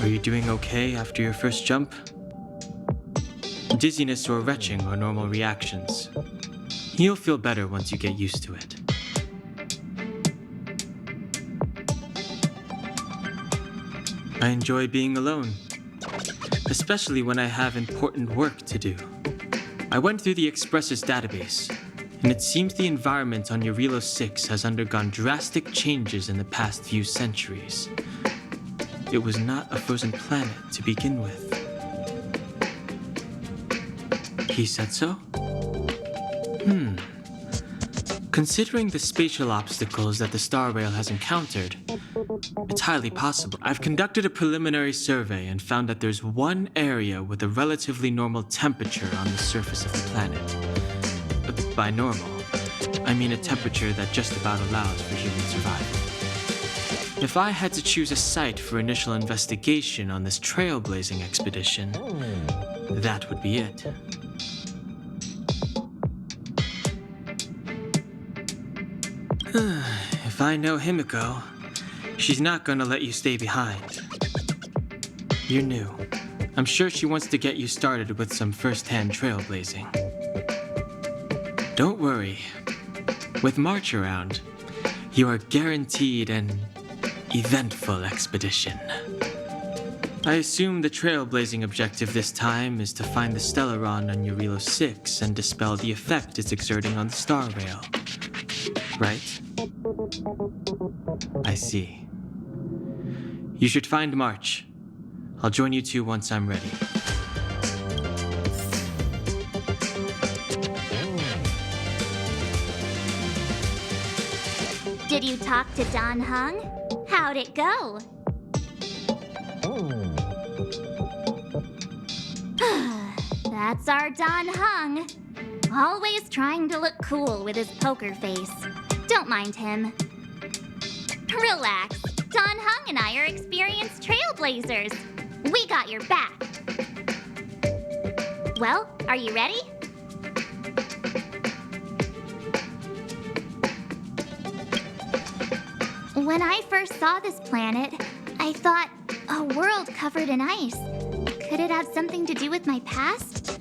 Are you doing okay after your first jump? Dizziness or retching are normal reactions. You'll feel better once you get used to it. I enjoy being alone, especially when I have important work to do. I went through the Express's database, and it seems the environment on Yarillo VI has undergone drastic changes in the past few centuries. It was not a frozen planet to begin with. He said so? Considering the spatial obstacles that the Star Rail has encountered, it's highly possible. I've conducted a preliminary survey and found that there's one area with a relatively normal temperature on the surface of the planet. By normal, I mean a temperature that just about allows for human survival. If I had to choose a site for initial investigation on this trailblazing expedition, that would be it. If I know Himiko, she's not gonna let you stay behind. You're new. I'm sure she wants to get you started with some first-hand trailblazing. Don't worry. With March around, you are guaranteed an eventful expedition. I assume the trailblazing objective this time is to find the Stellaron on Yarilo VI and dispel the effect it's exerting on the Star Rail. Right? I see. You should find March. I'll join you two once I'm ready. Did you talk to Dань Хэн? How'd it go? That's our Dань Хэн. Always trying to look cool with his poker face. Don't mind him. Relax. Dань Хэн and I are experienced trailblazers. We got your back. Well, are you ready? When I first saw this planet, I thought, a world covered in ice. Could it have something to do with my past?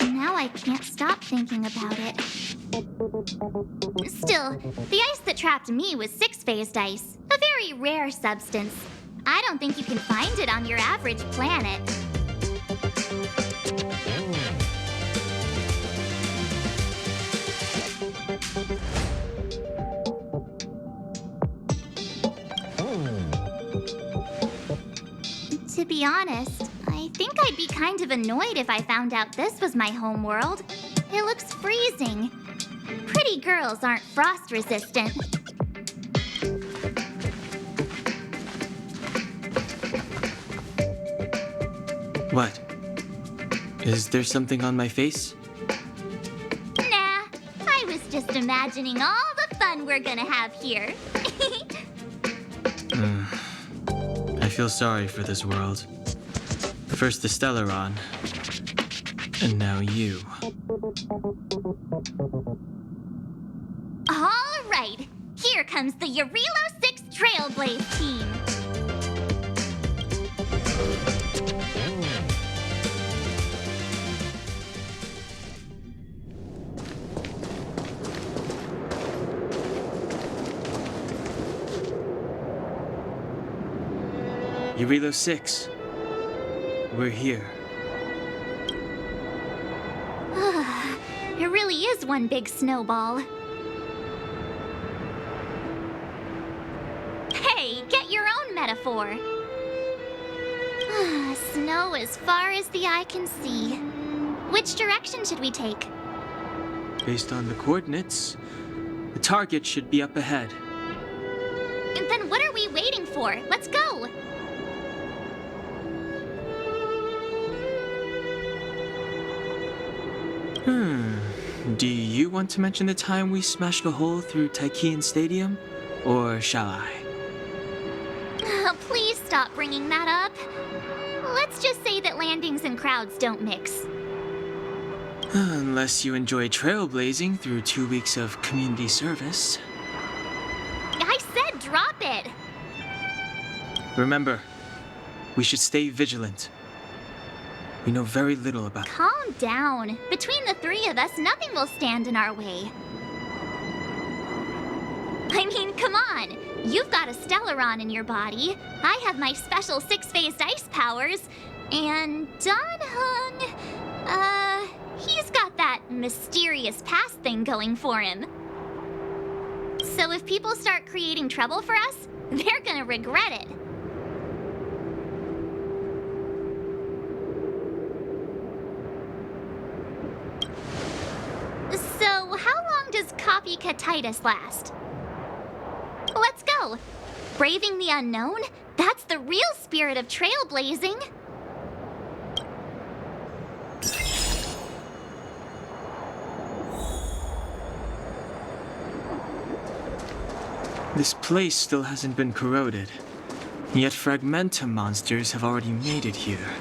Now I can't stop thinking about it. Still, the ice that trapped me was six-phased ice, a very rare substance. I don't think you can find it on your average planet. To be honest, I think I'd be kind of annoyed if I found out this was my home world. It looks freezing. Pretty girls aren't frost resistant. What? Is there something on my face? Nah, I was just imagining all the fun we're gonna have here. I feel sorry for this world. First the Stellaron, and now you. All right, here comes the Yarilo VI Trailblaze team. Yarilo VI. We're here. It really is one big snowball. Hey, get your own metaphor. Snow as far as the eye can see. Which direction should we take? Based on the coordinates, the target should be up ahead. Then what are we waiting for? Let's go! Do you want to mention the time we smashed a hole through Taikian Stadium? Or shall I? Please stop bringing that up. Let's just say that landings and crowds don't mix. Unless you enjoy trailblazing through 2 weeks of community service. I said drop it! Remember, We should stay vigilant. We know very little about... Calm down. Between the three of us, nothing will stand in our way. I mean, come on. You've got a Stellaron in your body. I have my special six-phased ice powers. And Dane Hung, he's got that mysterious past thing going for him. So if people start creating trouble for us, they're gonna regret it. So how long does copycatitis last? Let's go. Braving the unknown? That's the real spirit of trailblazing. This place still hasn't been corroded, yet fragmentum monsters have already made it here.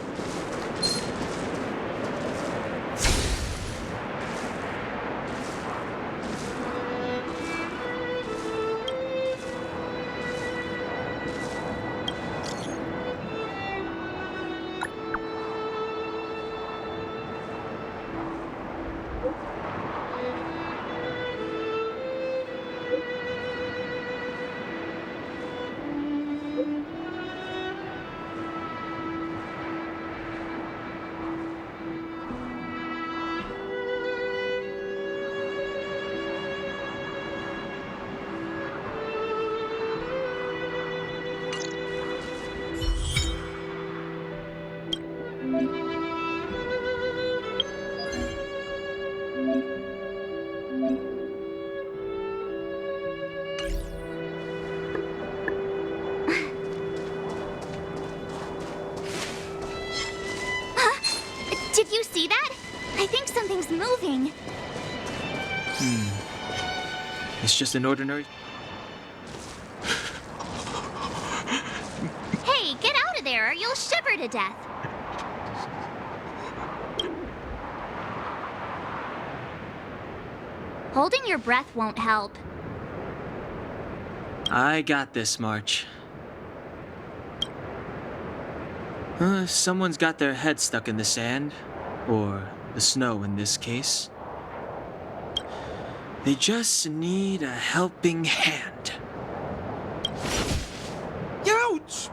Did you see that? I think something's moving. It's just an ordinary... Hey, get out of there or you'll shiver to death. Holding your breath won't help. I got this, March. Someone's got their head stuck in the sand, or the snow in this case. They just need a helping hand. Ouch!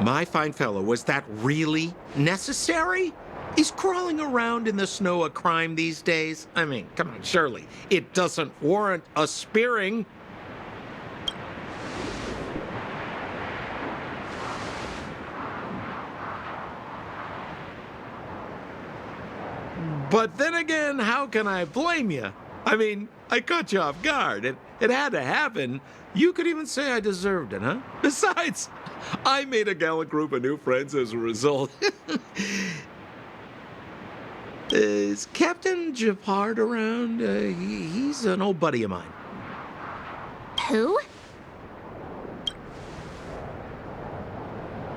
My fine fellow, was that really necessary? Is crawling around in the snow a crime these days? I mean, come on, surely. It doesn't warrant a spearing. But then again, how can I blame you? I mean, I caught you off guard. It had to happen. You could even say I deserved it, huh? Besides, I made a gallant group of new friends as a result. Is Captain Japard around? He's an old buddy of mine. Who?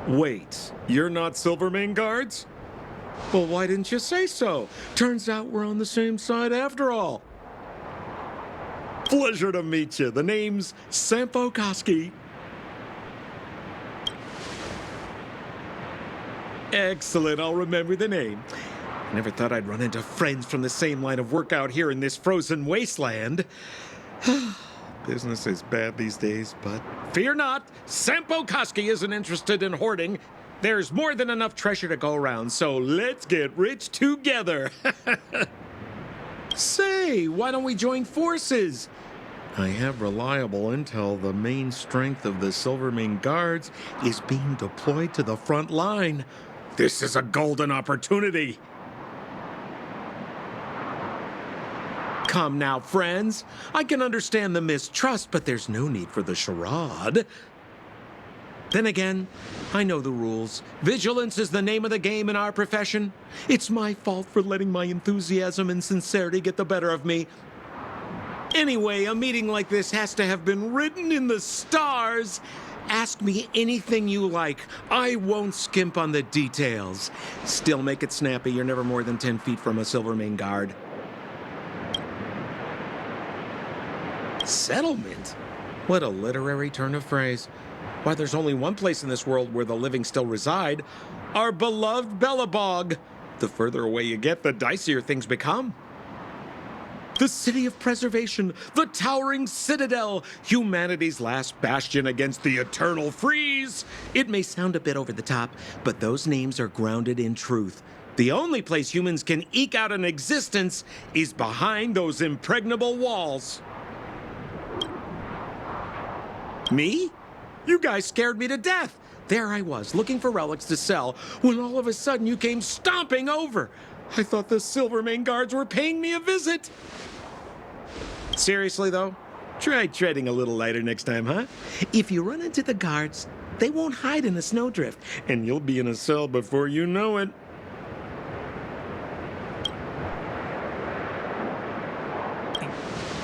Wait, you're not Silvermane Guards? Well, why didn't you say so? Turns out we're on the same side after all. Pleasure to meet you. The name's Sampo Koski. Excellent, I'll remember the name. Never thought I'd run into friends from the same line of work out here in this frozen wasteland. Business is bad these days, but fear not, Sampo Koski isn't interested in hoarding. There's more than enough treasure to go around, so let's get rich together. Say, why don't we join forces? I have reliable intel the main strength of the Silvermane Guards is being deployed to the front line. This is a golden opportunity. Come now, friends. I can understand the mistrust, but there's no need for the charade. Then again, I know the rules. Vigilance is the name of the game in our profession. It's my fault for letting my enthusiasm and sincerity get the better of me. Anyway, a meeting like this has to have been written in the stars. Ask me anything you like. I won't skimp on the details. Still make it snappy. You're never more than 10 feet from a Silvermane Guard. Settlement? What a literary turn of phrase. Why, there's only one place in this world where the living still reside. Our beloved Belobog. The further away you get, the dicier things become. The city of preservation, the towering citadel, humanity's last bastion against the eternal freeze. It may sound a bit over the top, but those names are grounded in truth. The only place humans can eke out an existence is behind those impregnable walls. Me? You guys scared me to death. There I was, looking for relics to sell, when all of a sudden you came stomping over. I thought the Silvermane guards were paying me a visit. Seriously, though, try treading a little lighter next time, huh? If you run into the guards, they won't hide in a snowdrift, and you'll be in a cell before you know it.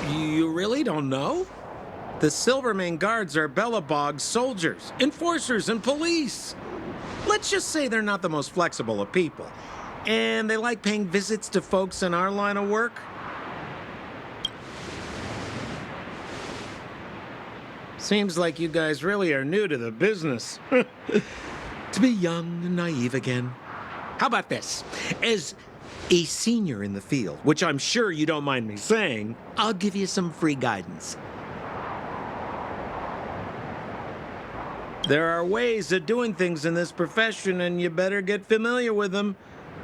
You really don't know? The Silvermane guards are Belobog's soldiers, enforcers, and police. Let's just say they're not the most flexible of people, and they like paying visits to folks in our line of work. Seems like you guys really are new to the business. To be young and naive again. How about this? As a senior in the field, which I'm sure you don't mind me saying, I'll give you some free guidance. There are ways of doing things in this profession, and you better get familiar with them.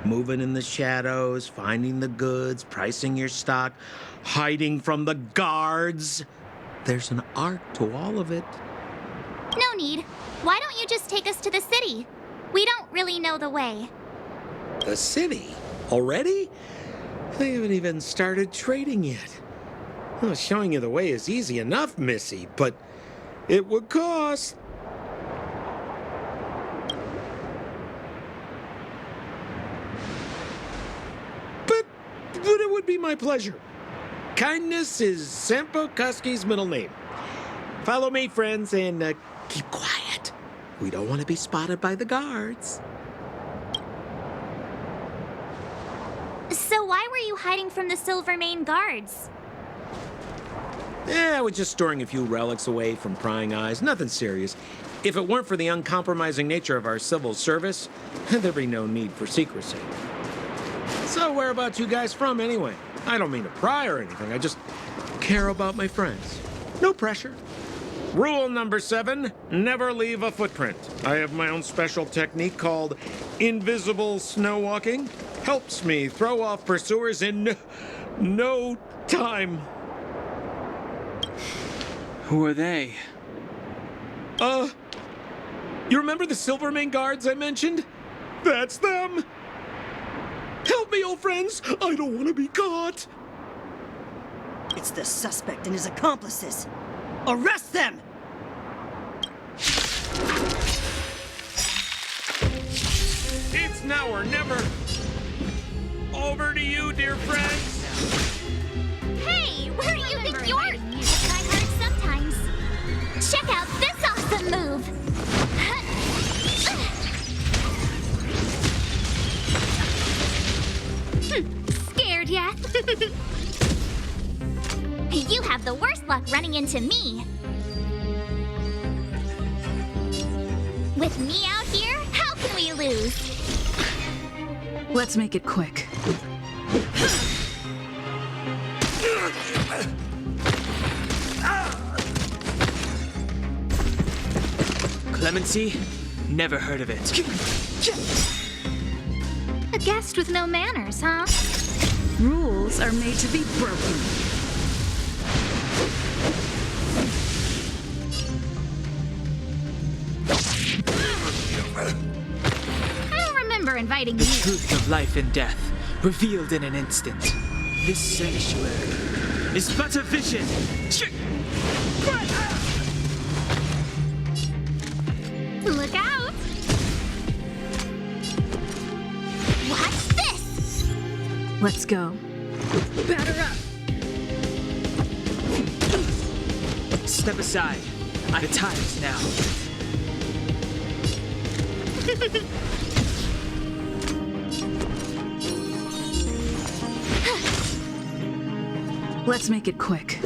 Moving in the shadows, finding the goods, pricing your stock, hiding from the guards. There's an art to all of it. No need. Why don't you just take us to the city? We don't really know the way. The city? Already? They haven't even started trading yet. Well, showing you the way is easy enough, Missy, but it would cost. But it would be my pleasure. Kindness is Sampo Kuski's middle name. Follow me, friends, and keep quiet. We don't want to be spotted by the guards. So why were you hiding from the Silvermane guards? I was just storing a few relics away from prying eyes. Nothing serious. If it weren't for the uncompromising nature of our civil service, there'd be no need for secrecy. So whereabouts you guys from, anyway? I don't mean to pry or anything. I just care about my friends. No pressure. Rule number 7, never leave a footprint. I have my own special technique called invisible snow walking. Helps me throw off pursuers in no time. Who are they? You remember the Silvermane guards I mentioned? That's them. Help me, old friends. I don't want to be caught. It's the suspect and his accomplices. Arrest them! It's now or never. Over to you, dear friends. Hey, where do you think you're? Try hard sometimes. Check out this awesome move. Scared ya? You have the worst luck running into me. With me out here, how can we lose? Let's make it quick. Clemency? Never heard of it. A guest with no manners, huh? Rules are made to be broken. I don't remember inviting The you. truth of life and death, revealed in an instant. This sanctuary is but a vision. Look out! Watch this! Let's go. Batter up! Step aside. The time is now. Let's make it quick.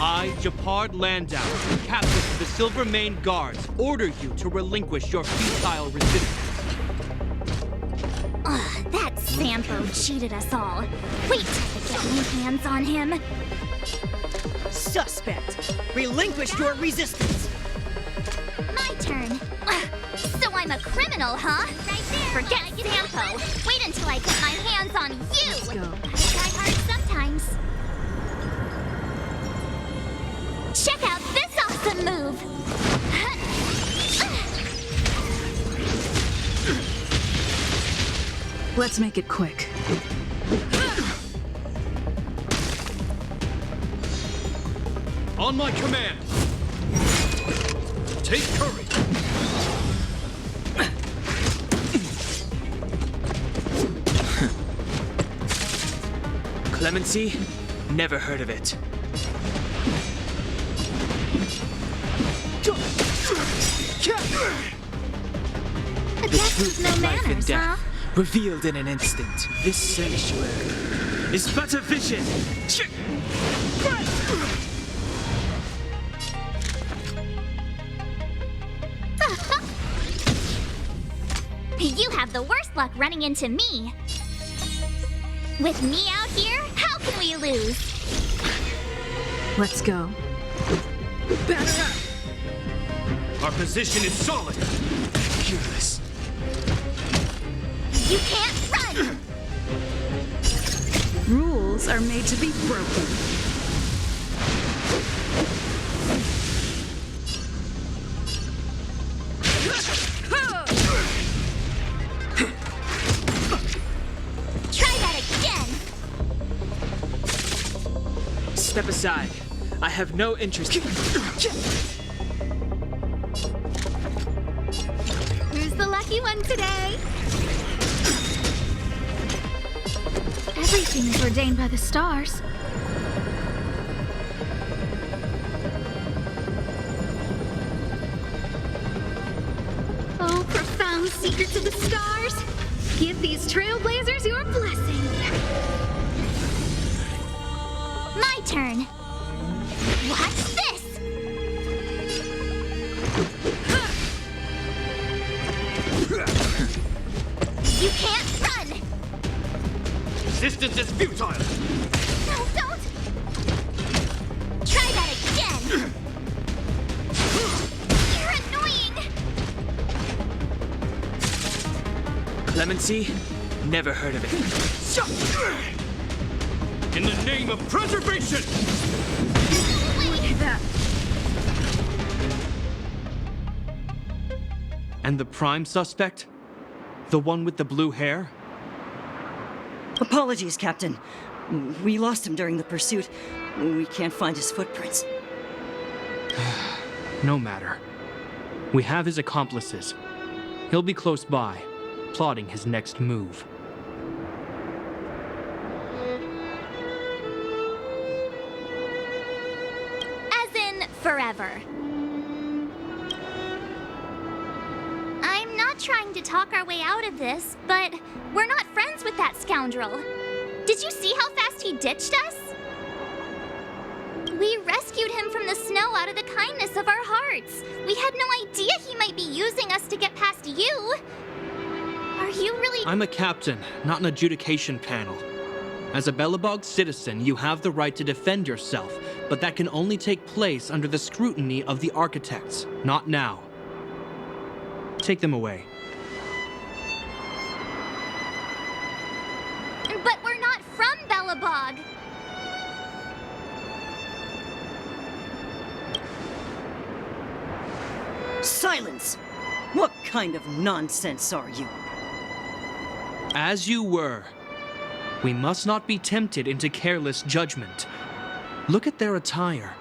I, Japard Landau, captain of the Silver Mane Guards, order you to relinquish your futile resistance. Ugh, that Sampo cheated us all. Wait till I get my hands on him. Suspect! Relinquish your resistance! My turn. Ugh, so I'm a criminal, huh? Right there. Forget Sampo. Wait until I get my hands on you. Let's go. I try hard sometimes. Check out this awesome move. Let's make it quick. On my command! Take courage! Clemency? Never heard of it. A guest with no Life and manners, huh? death, revealed in an instant. This sanctuary is but a vision. You have the worst luck running into me. With me out here, how can we lose? Let's go. Batter up! Our position is solid! Fearless. You can't run! Rules are made to be broken. Try that again! Step aside. I have no interest. Who's the lucky one today? Everything is ordained by the stars. Oh, profound secrets of the stars! Give these trailblazers your blessing. My turn. Watch this! You can't run! Resistance is futile! No, don't! Try that again! You're annoying! Clemency? Never heard of it. In the name of preservation! Wait! That. And the prime suspect? The one with the blue hair? Apologies, Captain. We lost him during the pursuit. We can't find his footprints. No matter. We have his accomplices. He'll be close by, plotting his next move. As in, forever. I'm not trying to talk our way out of this, but we're not friends with that scoundrel. Did you see how fast he ditched us? We rescued him from the snow out of the kindness of our hearts. We had no idea he might be using us to get past you. Are you really— I'm a captain, not an adjudication panel. As a Belobog citizen, you have the right to defend yourself, but that can only take place under the scrutiny of the architects, not now. Take them away. But we're not from Belobog. Silence! What kind of nonsense are you? As you were. We must not be tempted into careless judgment. Look at their attire.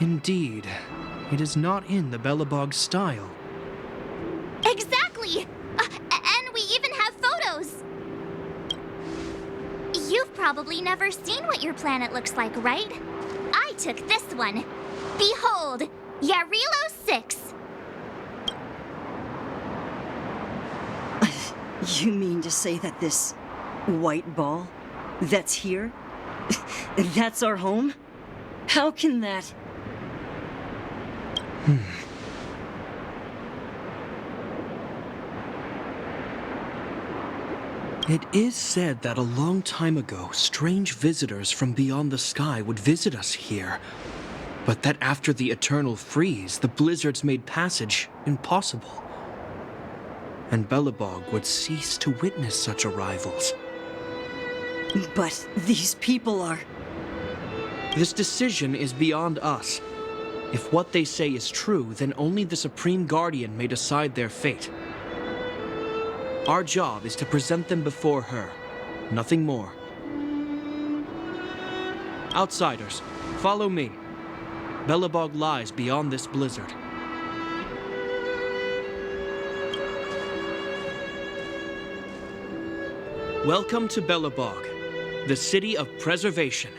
Indeed, it is not in the Belobog style. Exactly! And we even have photos! You've probably probably never seen what your planet looks like, right? I took this one. Behold, Yarillo VI. You mean to say that this white ball that's here, that's our home? How can that... It is said that a long time ago, strange visitors from beyond the sky would visit us here. But that after the eternal freeze, the blizzards made passage impossible. And Belobog would cease to witness such arrivals. But these people are... This decision is beyond us. If what they say is true, then only the Supreme Guardian may decide their fate. Our job is to present them before her, nothing more. Outsiders, follow me. Belobog lies beyond this blizzard. Welcome to Belobog, the city of preservation.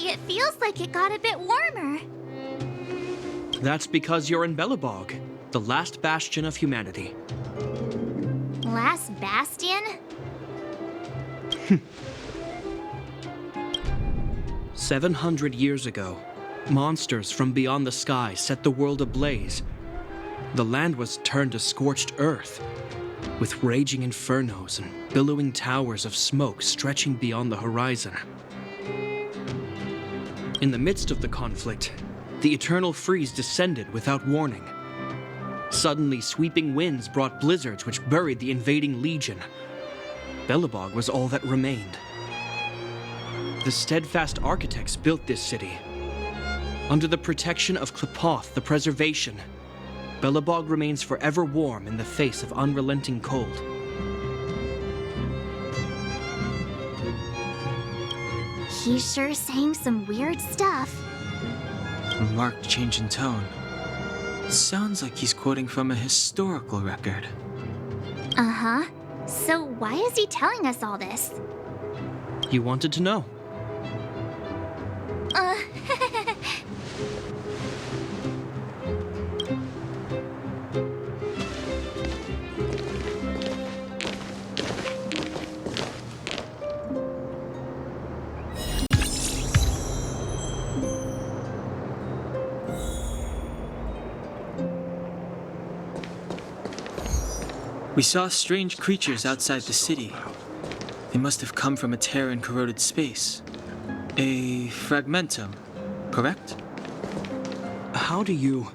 It feels like it got a bit warmer. That's because you're in Belobog, the last bastion of humanity. Last bastion? 700 years ago, monsters from beyond the sky set the world ablaze. The land was turned to scorched earth, with raging infernos and billowing towers of smoke stretching beyond the horizon. In the midst of the conflict, the eternal freeze descended without warning. Suddenly, sweeping winds brought blizzards which buried the invading legion. Belobog was all that remained. The steadfast architects built this city. Under the protection of Klepoth, the preservation, Belobog remains forever warm in the face of unrelenting cold. He's sure saying some weird stuff. A marked change in tone. Sounds like he's quoting from a historical record. Uh-huh. So why is he telling us all this? You wanted to know. We saw strange creatures outside the city. They must have come from a tear in corroded space. A fragmentum, correct? How do you...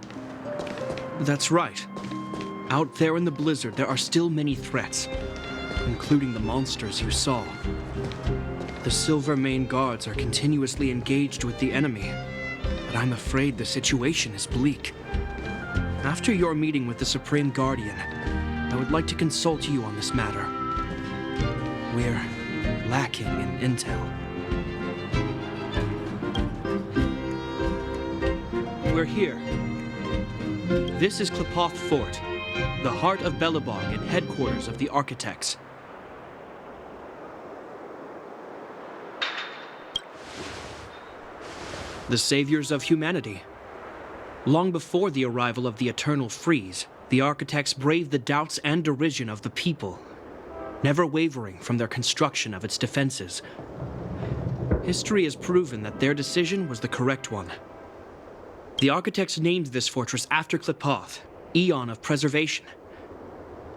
That's right. Out there in the blizzard, there are still many threats, including the monsters you saw. The Silver Mane Guards are continuously engaged with the enemy, but I'm afraid the situation is bleak. After your meeting with the Supreme Guardian, I would like to consult you on this matter. We're lacking in intel. We're here. This is Klepoth Fort, the heart of Belobog and headquarters of the architects. The saviors of humanity. Long before the arrival of the Eternal Freeze, the architects braved the doubts and derision of the people, never wavering from their construction of its defenses. History has proven that their decision was the correct one. The architects named this fortress after Klepoth, Eon of Preservation.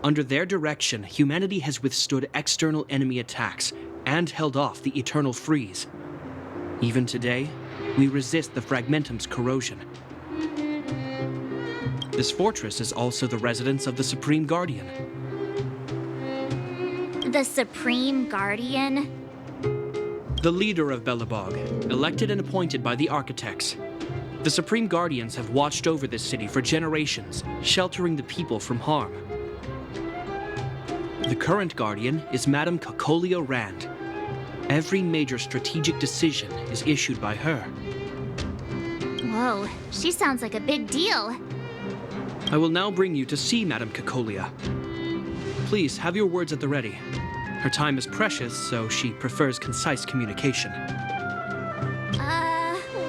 Under their direction, humanity has withstood external enemy attacks and held off the Eternal Freeze. Even today, we resist the Fragmentum's corrosion. This fortress is also the residence of the Supreme Guardian. The Supreme Guardian? The leader of Belobog, elected and appointed by the architects. The Supreme Guardians have watched over this city for generations, sheltering the people from harm. The current Guardian is Madame Cocolia Rand. Every major strategic decision is issued by her. Whoa, she sounds like a big deal. I will now bring you to see Madame Cocolia. Please have your words at the ready. Her time is precious, so she prefers concise communication.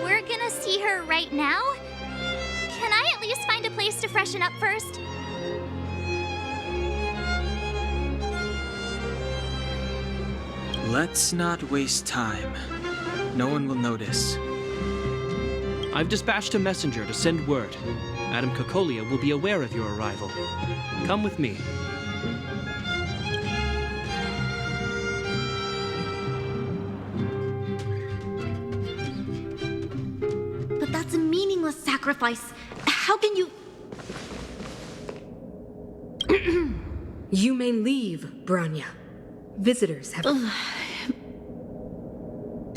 We're gonna see her right now? Can I at least find a place to freshen up first? Let's not waste time. No one will notice. I've dispatched a messenger to send word. Madame Cocolia will be aware of your arrival. Come with me. But that's a meaningless sacrifice. How can you... You may leave, Branya. Visitors have...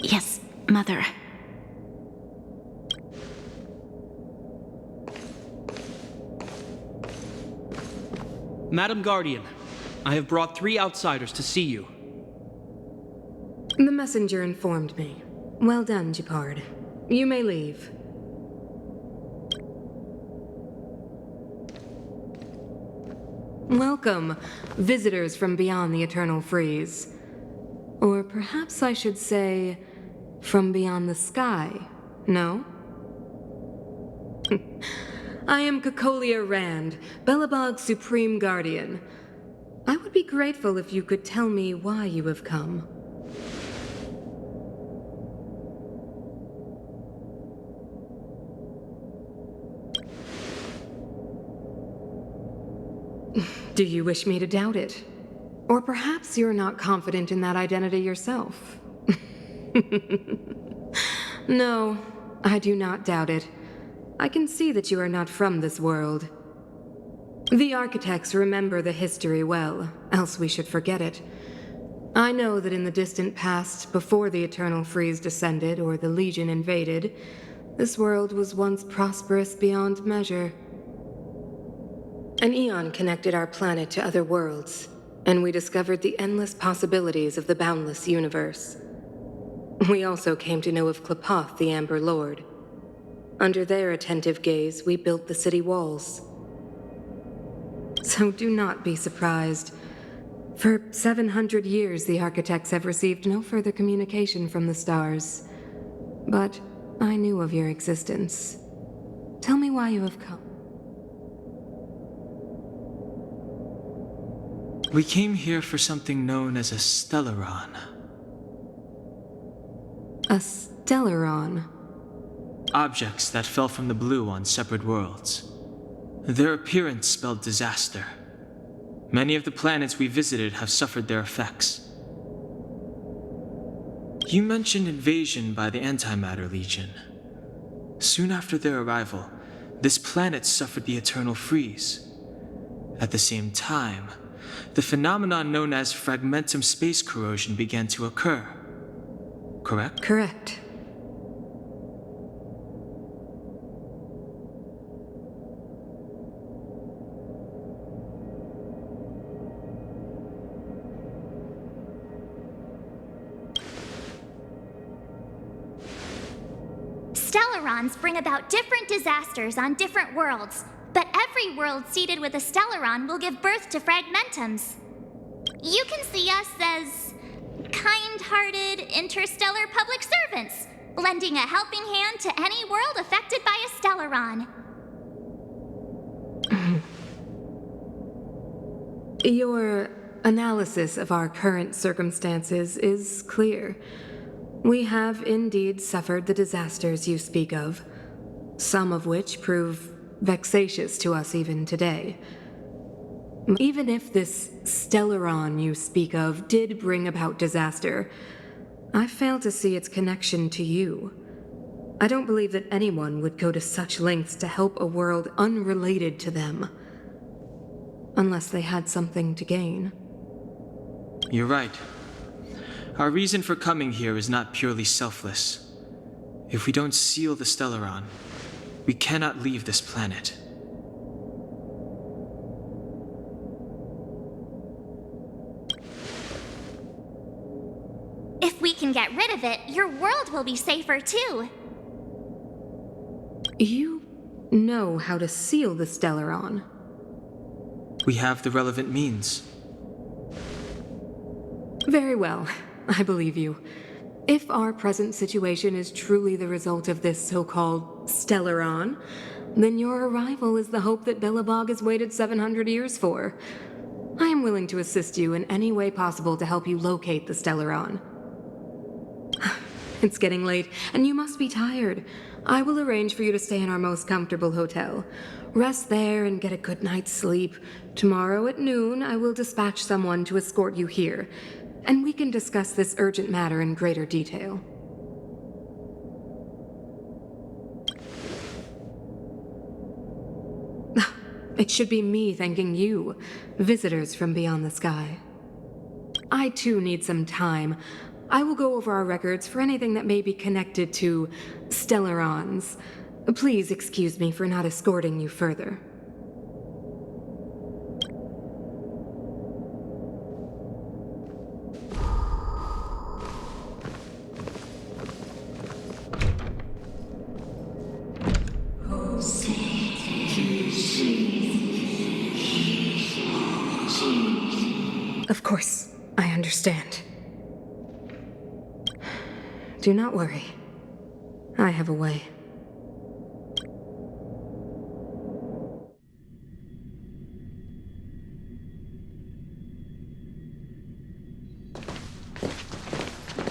Yes, Mother. Madam Guardian, I have brought 3 outsiders to see you. The messenger informed me. Well done, Gepard. You may leave. Welcome, visitors from beyond the Eternal Freeze. Or perhaps I should say, from beyond the sky, no? I am Cocolia Rand, Belobog's Supreme Guardian. I would be grateful if you could tell me why you have come. Do you wish me to doubt it? Or perhaps you're not confident in that identity yourself? No, I do not doubt it. I can see that you are not from this world. The architects remember the history well, else we should forget it. I know that in the distant past, before the Eternal Freeze descended or the Legion invaded, this world was once prosperous beyond measure. An eon connected our planet to other worlds, and we discovered the endless possibilities of the boundless universe. We also came to know of Klapoth, the Amber Lord. Under their attentive gaze, we built the city walls. So do not be surprised. For 700 years, the architects have received no further communication from the stars. But I knew of your existence. Tell me why you have come. We came here for something known as a Stellaron. A Stellaron? Objects that fell from the blue on separate worlds. Their appearance spelled disaster. Many of the planets we visited have suffered their effects. You mentioned invasion by the Antimatter Legion. Soon after their arrival, this planet suffered the Eternal Freeze. At the same time, the phenomenon known as fragmentum space corrosion began to occur. Correct? Correct. Stellarons bring about different disasters on different worlds, but every world seeded with a Stellaron will give birth to fragmentums. You can see us as kind-hearted interstellar public servants, lending a helping hand to any world affected by a Stellaron. Your analysis of our current circumstances is clear. We have indeed suffered the disasters you speak of, some of which prove vexatious to us even today. Even if this Stellaron you speak of did bring about disaster, I fail to see its connection to you. I don't believe that anyone would go to such lengths to help a world unrelated to them, unless they had something to gain. You're right. Our reason for coming here is not purely selfless. If we don't seal the Stellaron, we cannot leave this planet. If we can get rid of it, your world will be safer too. You know how to seal the Stellaron. We have the relevant means. Very well, I believe you. If our present situation is truly the result of this so-called Stellaron, then your arrival is the hope that Billabog has waited 700 years for. I am willing to assist you in any way possible to help you locate the Stellaron. It's getting late, and you must be tired. I will arrange for you to stay in our most comfortable hotel. Rest there and get a good night's sleep. Tomorrow at noon, I will dispatch someone to escort you here, and we can discuss this urgent matter in greater detail. It should be me thanking you, visitors from beyond the sky. I too need some time. I will go over our records for anything that may be connected to Stellarons. Please excuse me for not escorting you further. Of course, I understand. Do not worry. I have a way.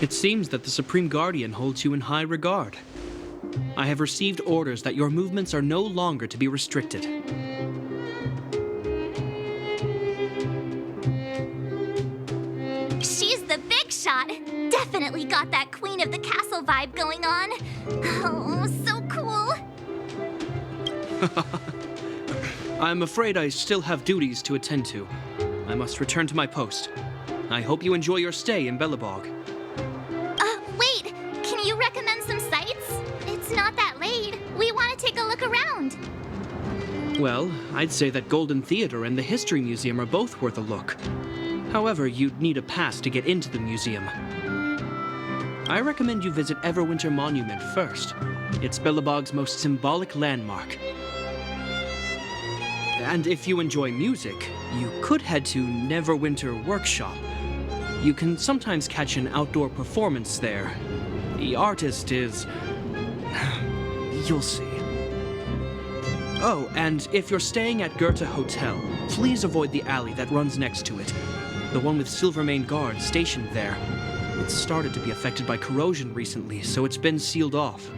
It seems that the Supreme Guardian holds you in high regard. I have received orders that your movements are no longer to be restricted. She's the big shot. Definitely got that Queen of the Castle vibe going on. Oh, so cool. I'm afraid I still have duties to attend to. I must return to my post. I hope you enjoy your stay in Billabog. Wait, can you recommend some sites? It's not that late. We want to take a look around. Well, I'd say that Golden Theater and the History Museum are both worth a look. However, you'd need a pass to get into the museum. I recommend you visit Everwinter Monument first. It's Billabog's most symbolic landmark. And if you enjoy music, you could head to Neverwinter Workshop. You can sometimes catch an outdoor performance there. The artist is... you'll see. Oh, and if you're staying at Goethe Hotel, please avoid the alley that runs next to it. The one with Silvermane guards stationed there. It's started to be affected by corrosion recently, so it's been sealed off.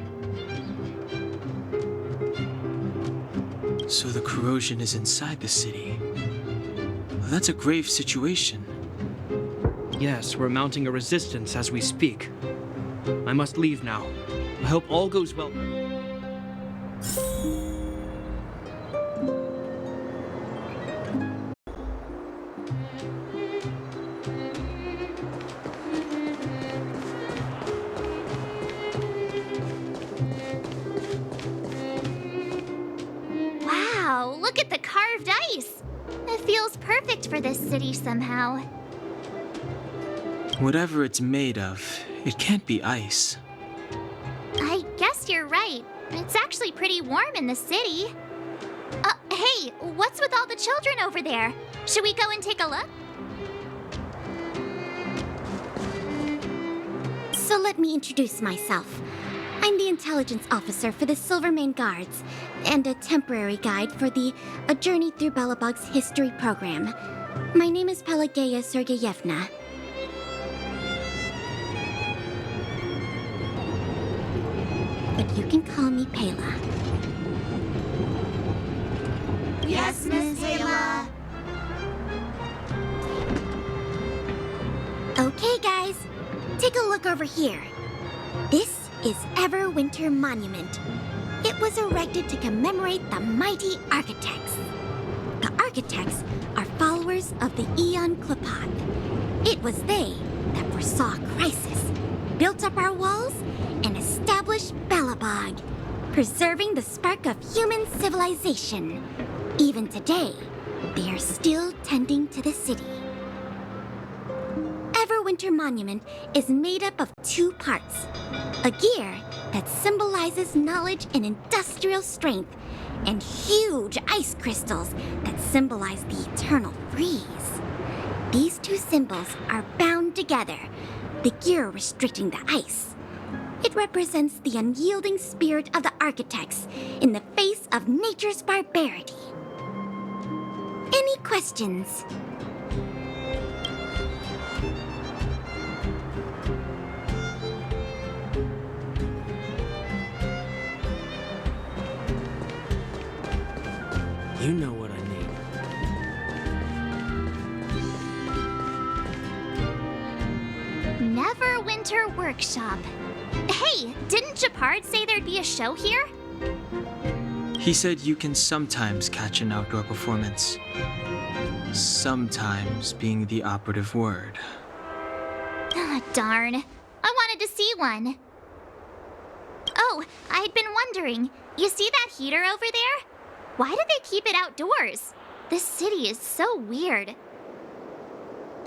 So the corrosion is inside the city. Well, that's a grave situation. Yes, we're mounting a resistance as we speak. I must leave now. I hope all goes well. Wow, look at the carved ice. It feels perfect for this city somehow. Whatever it's made of, it can't be ice. I guess you're right. It's actually pretty warm in the city. Hey, what's with all the children over there? Should we go and take a look? So let me introduce myself. I'm the intelligence officer for the Silvermane Guards, and a temporary guide for the A Journey Through Billabog's History program. My name is Pelageya Sergeyevna. But you can call me Pela. Yes, Miss Pela. Okay, guys, take a look over here. This is Everwinter Monument. It was erected to commemorate the mighty architects. The architects are followers of the Aeon Klapat. It was they that foresaw crisis, built up our walls, and established Belobog, preserving the spark of human civilization. Even today, they are still tending to the city. Everwinter Monument is made up of 2 parts. A gear that symbolizes knowledge and industrial strength, and huge ice crystals that symbolize the eternal freeze. These 2 symbols are bound together, the gear restricting the ice. It represents the unyielding spirit of the architects in the face of nature's barbarity. Any questions? You know what I need. Neverwinter Workshop. Hey, didn't Japard say there'd be a show here? He said you can sometimes catch an outdoor performance. Sometimes being the operative word. Ah, darn. I wanted to see one. Oh, I'd been wondering. You see that heater over there? Why do they keep it outdoors? This city is so weird.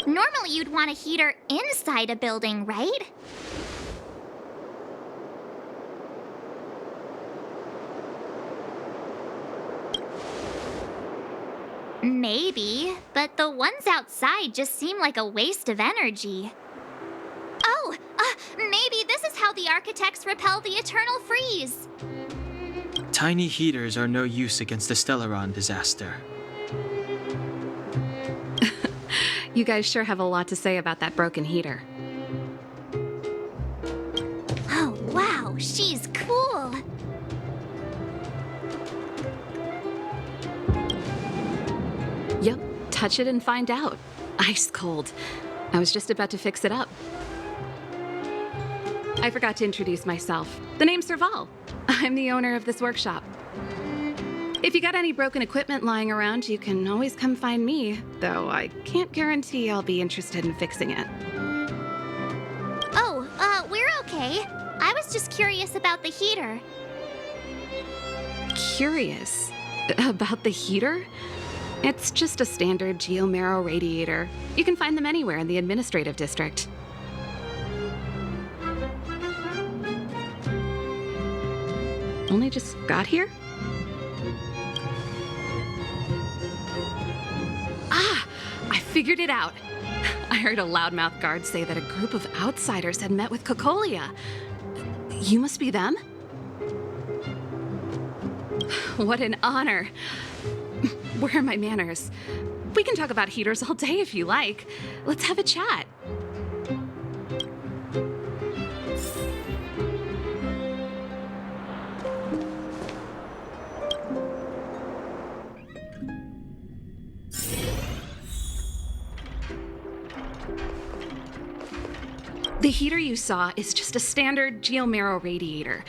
Normally you'd want a heater inside a building, right? Maybe, but the ones outside just seem like a waste of energy. Oh, maybe this is how the architects repel the eternal freeze. Tiny heaters are no use against the Stellaron disaster. You guys sure have a lot to say about that broken heater. Oh, wow, she's cool. Yep, touch it and find out. Ice cold. I was just about to fix it up. I forgot to introduce myself. The name's Serval. I'm the owner of this workshop. If you got any broken equipment lying around, you can always come find me, though I can't guarantee I'll be interested in fixing it. Oh, we're okay. I was just curious about the heater. Curious? About the heater? It's just a standard geomarrow radiator. You can find them anywhere in the administrative district. Only just got here? Ah! I figured it out! I heard a loudmouth guard say that a group of outsiders had met with Cocolia. You must be them? What an honor! Where are my manners? We can talk about heaters all day if you like. Let's have a chat. The heater you saw is just a standard geomarrow radiator.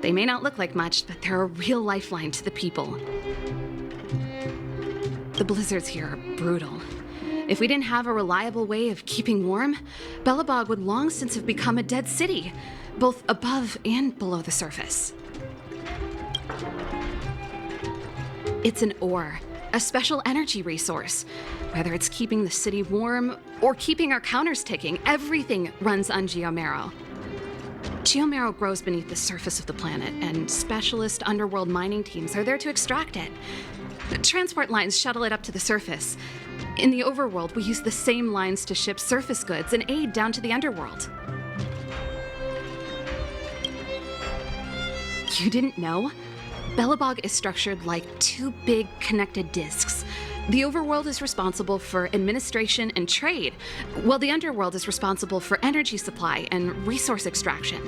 They may not look like much, but they're a real lifeline to the people. The blizzards here are brutal. If we didn't have a reliable way of keeping warm, Belobog would long since have become a dead city, both above and below the surface. It's an ore, a special energy resource. Whether it's keeping the city warm or keeping our counters ticking, everything runs on geomarrow. Geomarrow grows beneath the surface of the planet, and specialist underworld mining teams are there to extract it. Transport lines shuttle it up to the surface. In the overworld, we use the same lines to ship surface goods and aid down to the underworld. You didn't know? Belobog is structured like 2 big connected disks. The overworld is responsible for administration and trade, while the underworld is responsible for energy supply and resource extraction.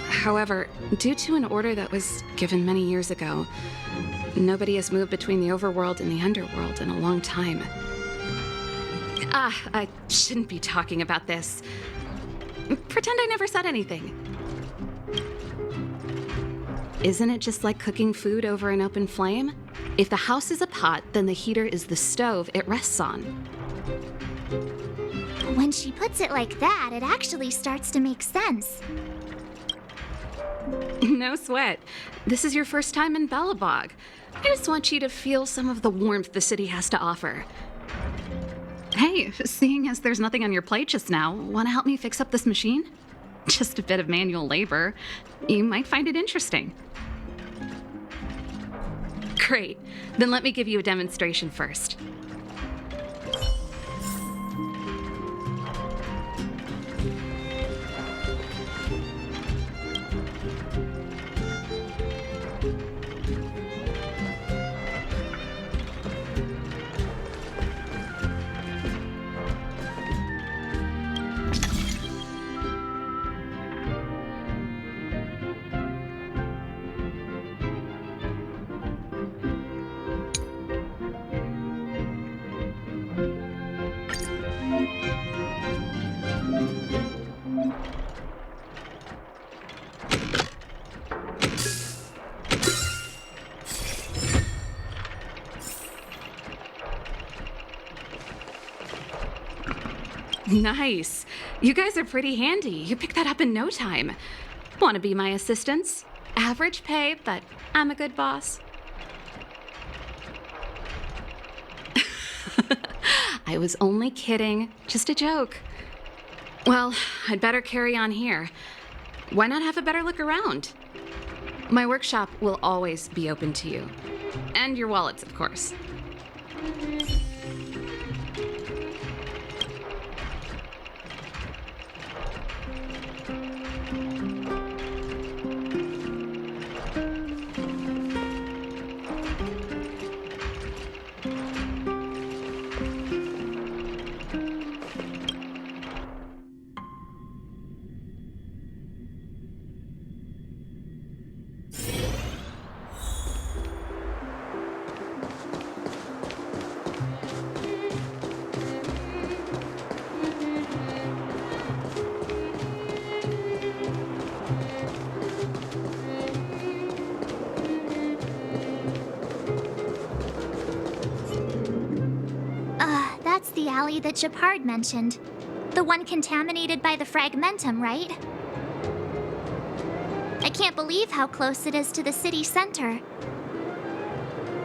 However, due to an order that was given many years ago, nobody has moved between the overworld and the underworld in a long time. I shouldn't be talking about this. Pretend I never said anything. Isn't it just like cooking food over an open flame? If the house is a pot, then the heater is the stove it rests on. When she puts it like that, it actually starts to make sense. No sweat. This is your first time in Belobog. I just want you to feel some of the warmth the city has to offer. Hey, seeing as there's nothing on your plate just now, want to help me fix up this machine? Just a bit of manual labor. You might find it interesting. Great. Then let me give you a demonstration first. Nice. You guys are pretty handy. You picked that up in no time. Want to be my assistants? Average pay, but I'm a good boss. I was only kidding. Just a joke. Well, I'd better carry on here. Why not have a better look around? My workshop will always be open to you. And your wallets, of course. That's the alley that Japard mentioned. The one contaminated by the fragmentum, right? I can't believe how close it is to the city center.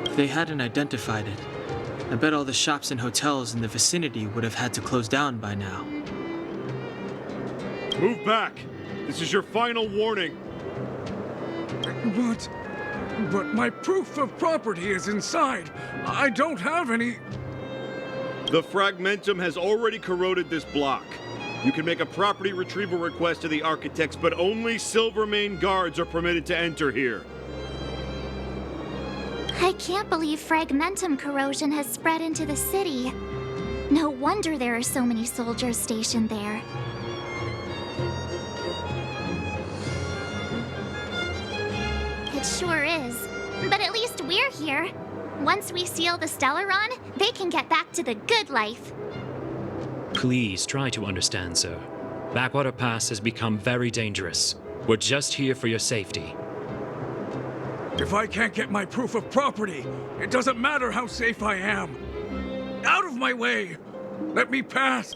If they hadn't identified it, I bet all the shops and hotels in the vicinity would have had to close down by now. Move back! This is your final warning! But my proof of property is inside. I don't have any... The fragmentum has already corroded this block. You can make a property retrieval request to the architects, but only Silvermane guards are permitted to enter here. I can't believe fragmentum corrosion has spread into the city. No wonder there are so many soldiers stationed there. It sure is. But at least we're here. Once we seal the Stellaron, they can get back to the good life. Please try to understand, sir. Backwater Pass has become very dangerous. We're just here for your safety. If I can't get my proof of property, it doesn't matter how safe I am. Out of my way! Let me pass!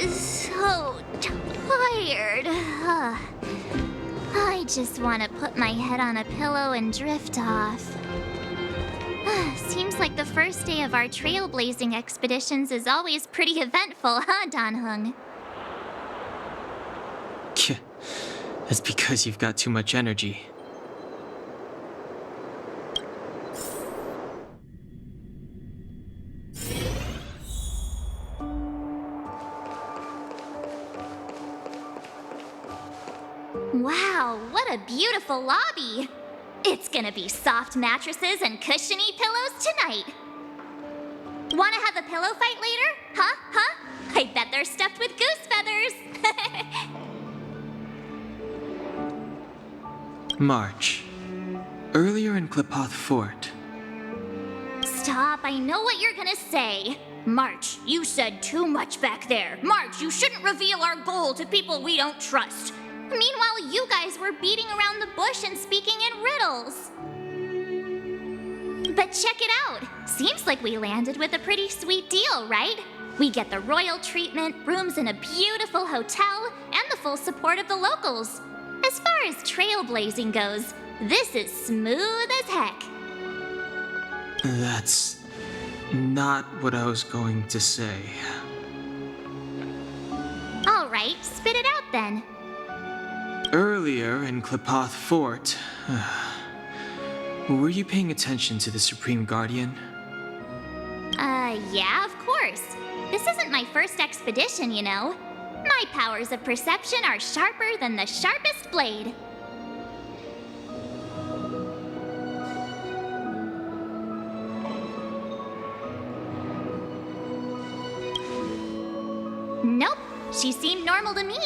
So tired. I just want to put my head on a pillow and drift off. Seems like the first day of our trailblazing expeditions is always pretty eventful, huh, Dan Heng? That's because you've got too much energy. Wow, what a beautiful lobby! It's gonna be soft mattresses and cushiony pillows tonight. Wanna have a pillow fight later? Huh? Huh? I bet they're stuffed with goose feathers! March. Earlier in Klipoth Fort. Stop, I know what you're gonna say. March, you said too much back there. March, you shouldn't reveal our goal to people we don't trust. Meanwhile, you guys were beating around the bush and speaking in riddles. But check it out. Seems like we landed with a pretty sweet deal, right? We get the royal treatment, rooms in a beautiful hotel, and the full support of the locals. As far as trailblazing goes, this is smooth as heck. That's not what I was going to say. All right, spit it out then. Earlier in Klipoth Fort, were you paying attention to the Supreme Guardian? Yeah, of course. This isn't my first expedition, you know. My powers of perception are sharper than the sharpest blade. Nope, she seemed normal to me.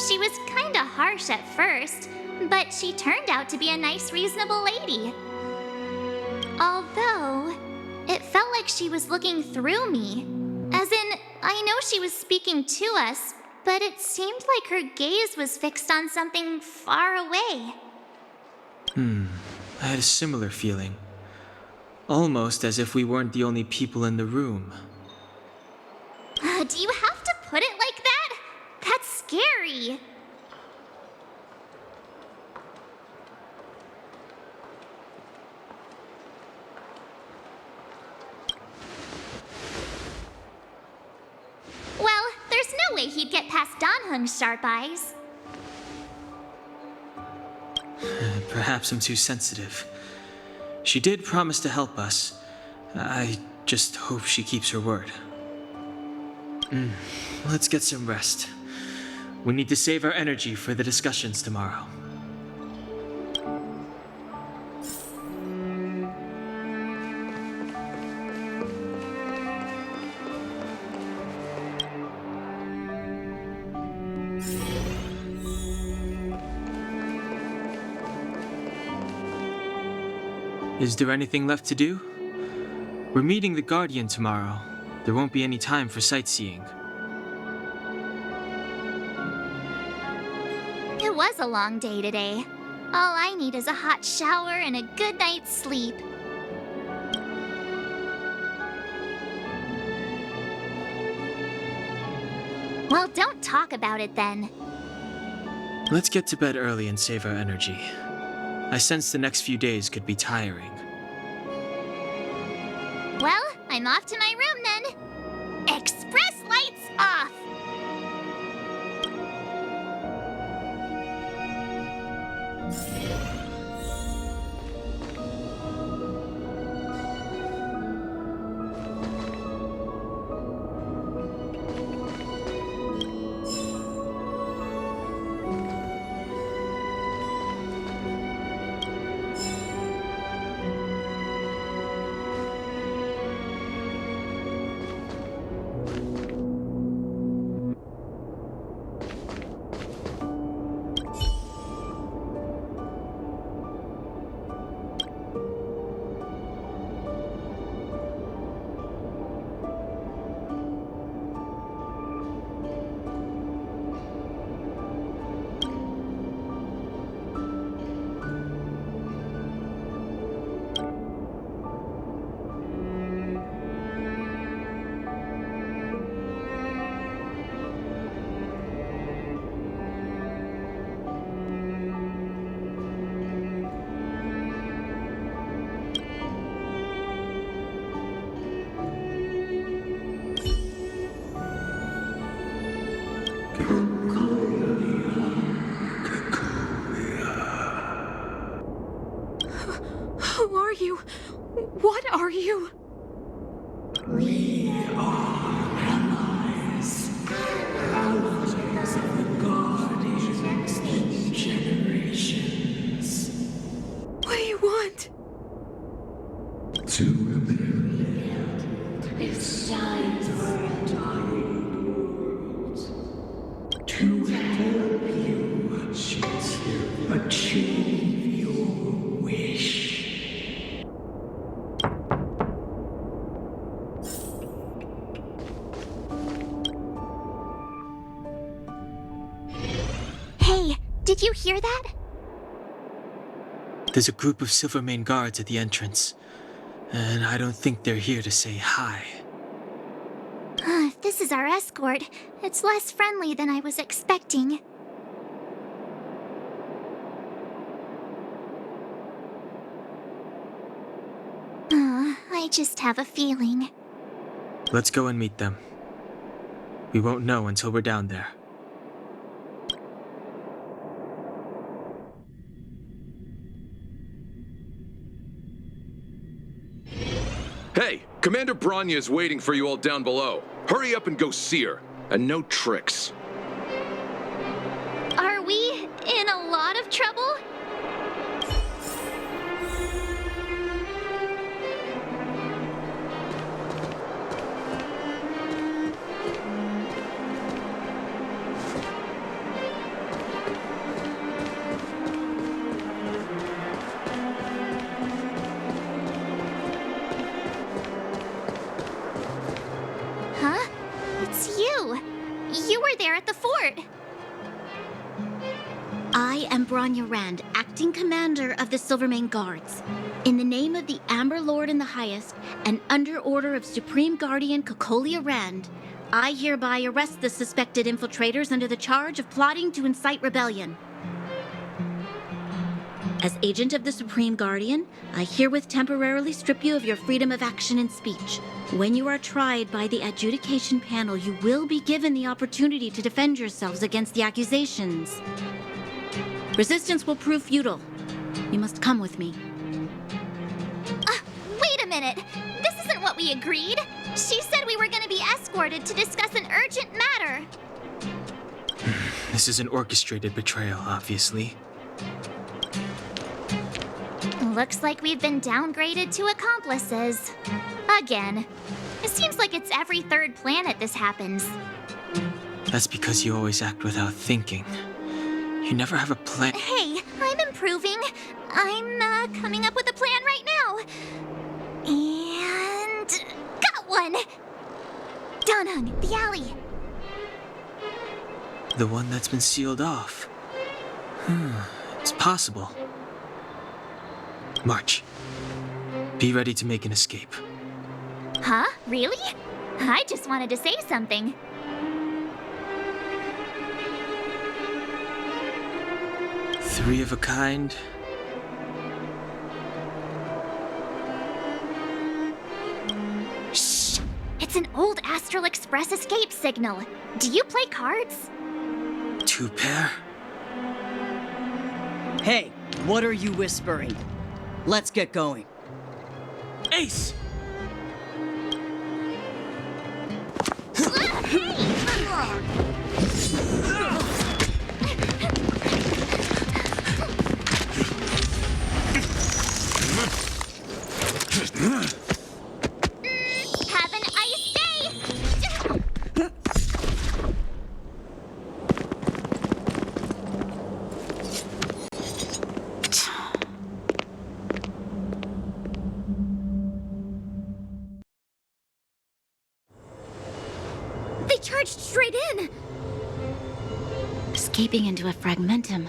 She was kinda harsh at first, but she turned out to be a nice, reasonable lady. Although, it felt like she was looking through me. As in, I know she was speaking to us, but it seemed like her gaze was fixed on something far away. I had a similar feeling. Almost as if we weren't the only people in the room. Do you have to put it like that? That's scary. Well, there's no way he'd get past Dань Heng's sharp eyes. Perhaps I'm too sensitive. She did promise to help us. I just hope she keeps her word. Let's get some rest. We need to save our energy for the discussions tomorrow. Is there anything left to do? We're meeting the Guardian tomorrow. There won't be any time for sightseeing. It was a long day today. All I need is a hot shower and a good night's sleep. Well, don't talk about it then. Let's get to bed early and save our energy. I sense the next few days could be tiring. Well, I'm off to my room then. Express lights off! Who are you? What are you? We are allies. Thousands of the Guardians. Hey, did you hear that? There's a group of Silvermane guards at the entrance, and I don't think they're here to say hi. If this is our escort, it's less friendly than I was expecting. I just have a feeling. Let's go and meet them. We won't know until we're down there. Hey, Commander Bronya is waiting for you all down below. Hurry up and go see her. And no tricks. Are we in a lot of trouble? Huh? It's you. You were there at the fort. I am Bronya Rand, acting commander of the Silvermane Guards. In the name of the Amber Lord in the Highest, and under order of Supreme Guardian Kokolia Rand, I hereby arrest the suspected infiltrators under the charge of plotting to incite rebellion. As agent of the Supreme Guardian, I herewith temporarily strip you of your freedom of action and speech. When you are tried by the adjudication panel, you will be given the opportunity to defend yourselves against the accusations. Resistance will prove futile. You must come with me. Wait a minute. This isn't what we agreed. She said we were going to be escorted to discuss an urgent matter. This is an orchestrated betrayal, obviously. Looks like we've been downgraded to accomplices. Again. It seems like it's every third planet this happens. That's because you always act without thinking. You never have a plan. Hey, I'm improving. I'm coming up with a plan right now. And got one! Donhung, the alley. The one that's been sealed off. It's possible. March. Be ready to make an escape. Huh? Really? I just wanted to say something. Three of a kind. Shh! It's an old Astral Express escape signal. Do you play cards? Two pair? Hey, what are you whispering? Let's get going. Ace! Have an ice day! They charged straight in! Escaping into a fragmentum.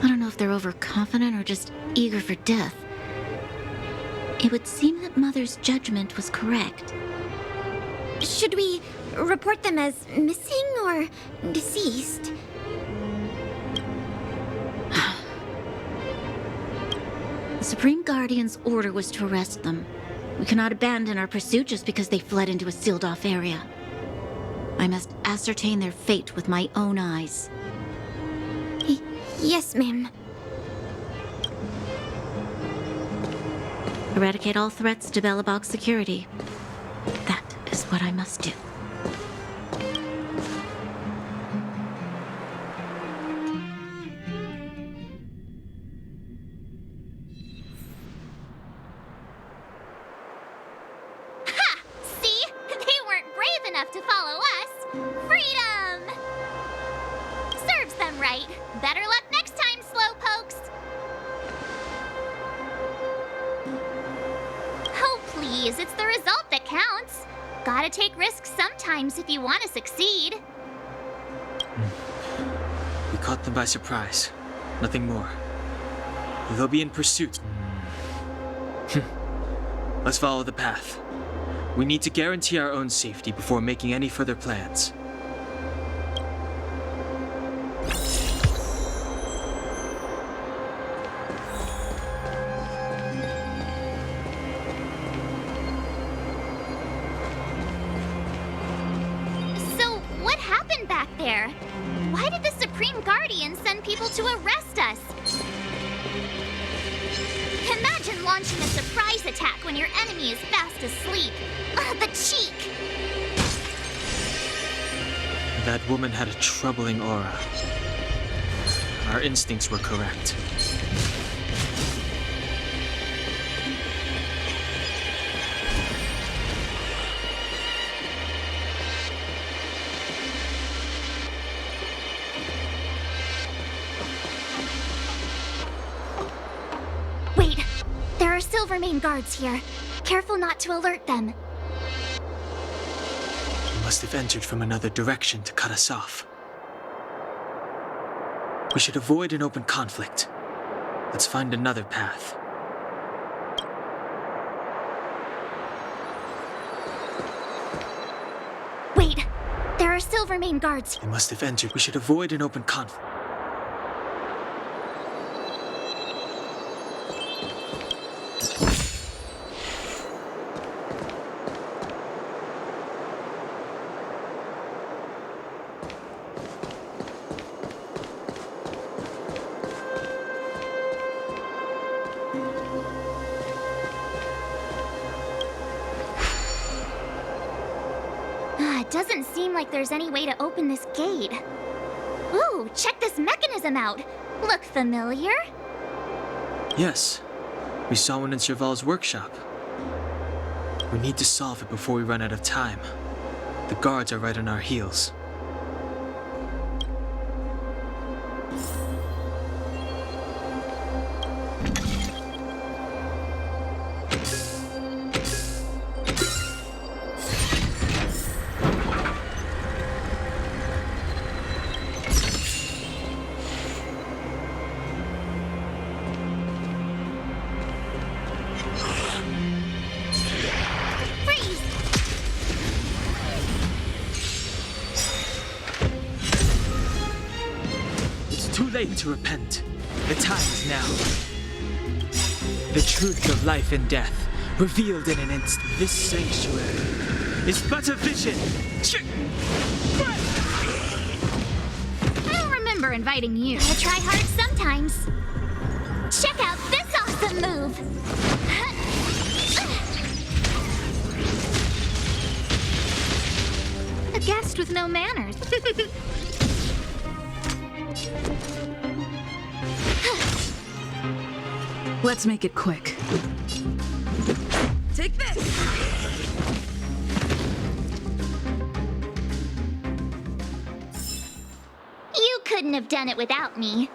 I don't know if they're overconfident or just eager for death. It would seem that Mother's judgment was correct. Should we report them as missing or deceased? The Supreme Guardian's order was to arrest them. We cannot abandon our pursuit just because they fled into a sealed-off area. I must ascertain their fate with my own eyes. Yes, ma'am. Eradicate all threats to Belobog's security. That is what I must do. right. Better luck next time, slowpokes. Oh, please, it's the result that counts. Gotta take risks sometimes if you want to succeed. We caught them by surprise. Nothing more. They'll be in pursuit. Let's follow the path. We need to guarantee our own safety before making any further plans. So, what happened back there? Why did the Supreme Guardian send people to arrest us? Imagine launching a surprise attack when your enemy is fast asleep. The cheek! That woman had a troubling aura. Our instincts were correct. Wait, there are Silvermane guards here. Careful not to alert them. They must have entered from another direction to cut us off. We should avoid an open conflict. Let's find another path. Wait, there are Silvermane guards. They must have entered. We should avoid an open conflict. Doesn't seem like there's any way to open this gate. Ooh, check this mechanism out. Look familiar? Yes, we saw one in Serval's workshop. We need to solve it before we run out of time. The guards are right on our heels. To repent. The time is now. The truth of life and death, revealed in an instant. This sanctuary is but a vision. I don't remember inviting you. I try hard sometimes. Check out this awesome move. A guest with no manners. Let's make it quick. Take this! You couldn't have done it without me.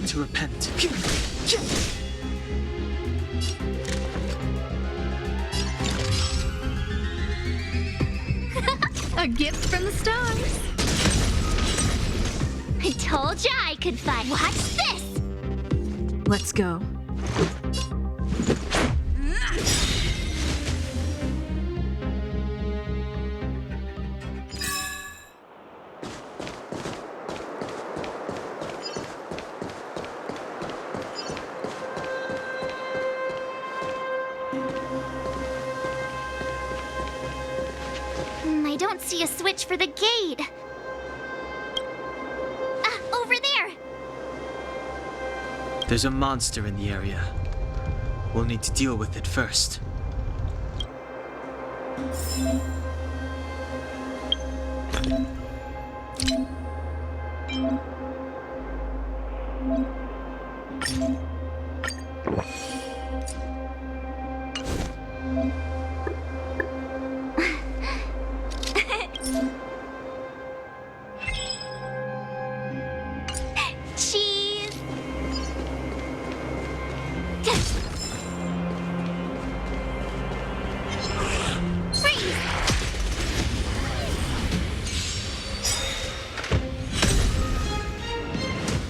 To repent. A gift from the stars. I told ya I could fight. Watch this! Let's go. I don't see a switch for the gate. Over there! There's a monster in the area. We'll need to deal with it first. Cheese! Freeze!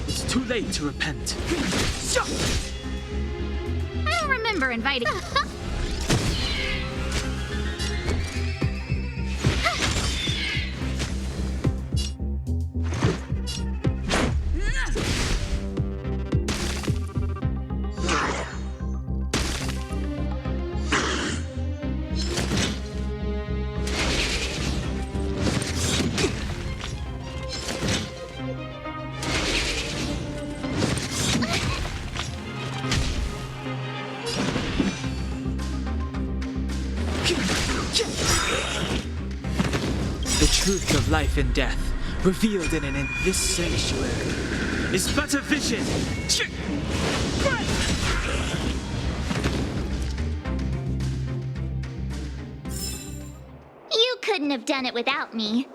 It's too late to repent. I don't remember inviting. The truth of life and death, revealed in this sanctuary, is but a vision. You couldn't have done it without me.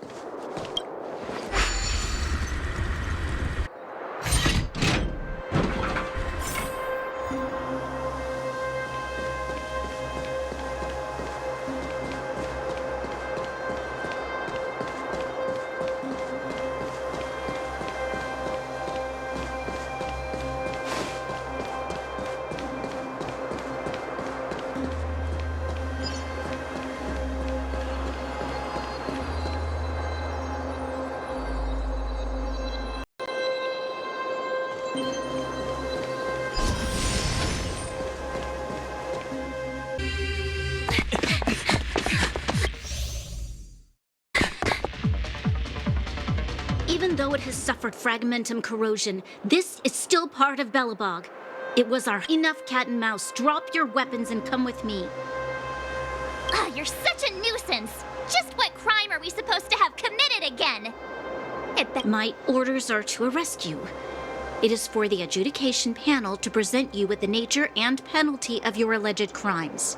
Even though it has suffered fragmentum corrosion, this is still part of Belobog. It was our enough cat and mouse. Drop your weapons and come with me. Ah, you're such a nuisance! Just what crime are we supposed to have committed again? My orders are to arrest you. It is for the adjudication panel to present you with the nature and penalty of your alleged crimes.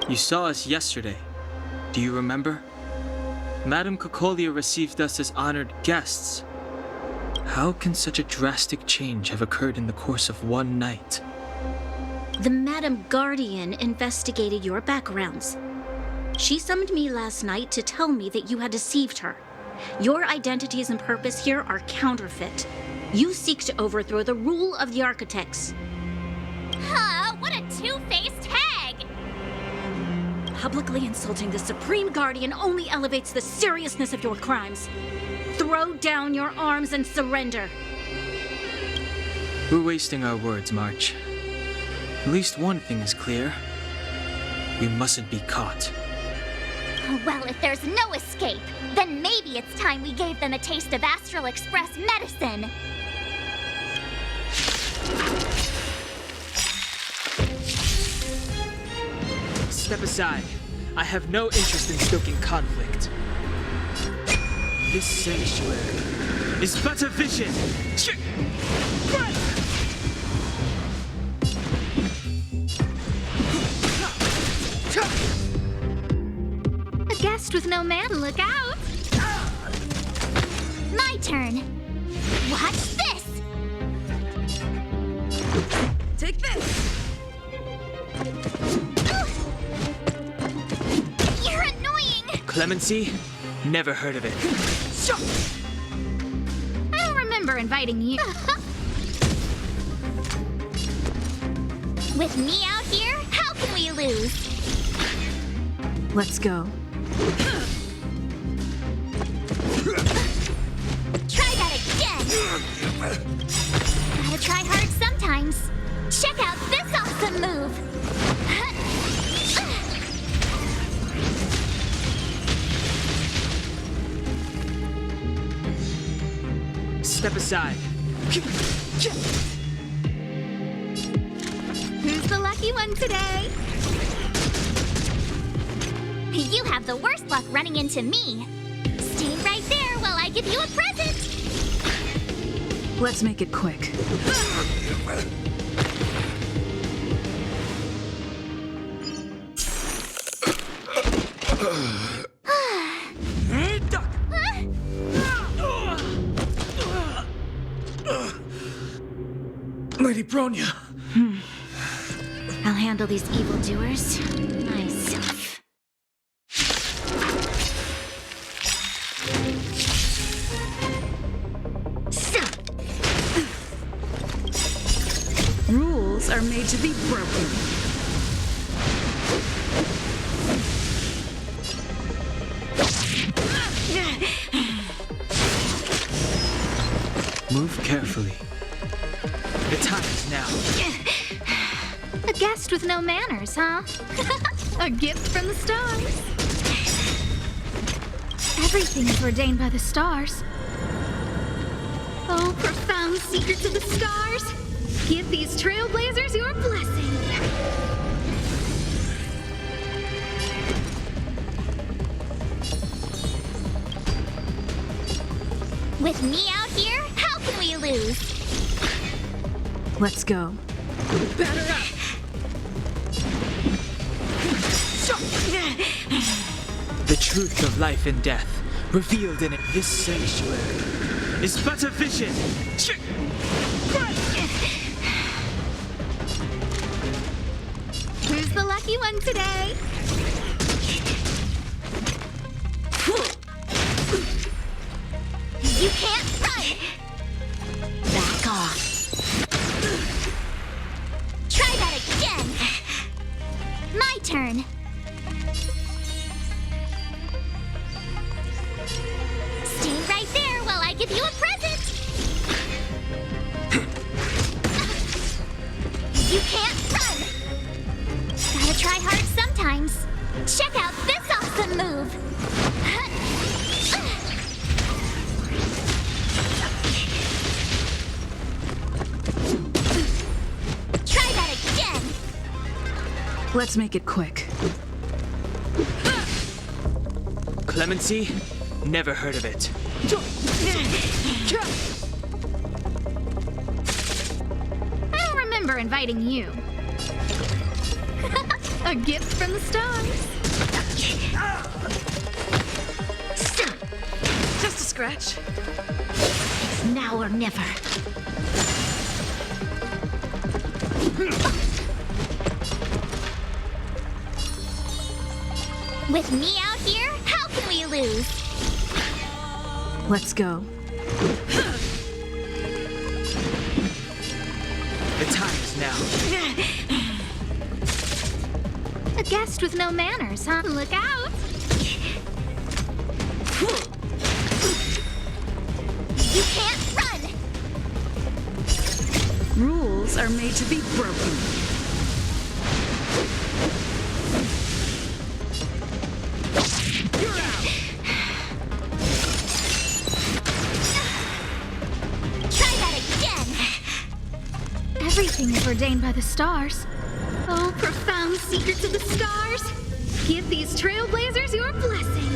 You saw us yesterday. Do you remember? Madame Cocolia received us as honored guests. How can such a drastic change have occurred in the course of one night? The Madam Guardian investigated your backgrounds. She summoned me last night to tell me that you had deceived her. Your identities and purpose here are counterfeit. You seek to overthrow the rule of the architects. Huh, what a two-faced hag! Publicly insulting the Supreme Guardian only elevates the seriousness of your crimes. Throw down your arms and surrender. We're wasting our words, March. At least one thing is clear. We mustn't be caught. Well, if there's no escape, then maybe it's time we gave them a taste of Astral Express medicine. Step aside. I have no interest in stoking conflict. This sanctuary is but a vision. A guest with no man, look out! My turn. Watch this! Take this! You're annoying! Clemency? Never heard of it. I don't remember inviting you. With me out here, how can we lose? Let's go. Try that again! Gotta try hard sometimes. Check out this awesome move! Step aside. lucky one today. You have the worst luck running into me. Stay right there while I give you a present. Let's make it quick. Lady Bronya. I'll handle these evildoers myself. Rules are made to be broken. Move carefully. The time is now. A guest with no manners, huh? A gift from the stars. Everything is ordained by the stars. Oh, profound secrets of the stars. Give these trailblazers your blessing. With me out here, how can we lose? Let's go. Batter up! The truth of life and death, revealed in it, this sanctuary, is but a vision. Who's the lucky one today? You can't run! Back off. Try that again! My turn. Stay right there while I give you a present! You can't run! Gotta try hard sometimes. Check out this awesome move! Try that again! Let's make it quick. Clemency? Never heard of it. I don't remember inviting you. A gift from the stars. Just a scratch. It's now or never. With me out here, how can we lose? Let's go. The time is now. A guest with no manners, huh? Look out! You can't run! Rules are made to be broken. Try that again! Everything is ordained by the stars. Oh, profound secrets of the stars. Give these trailblazers your blessing.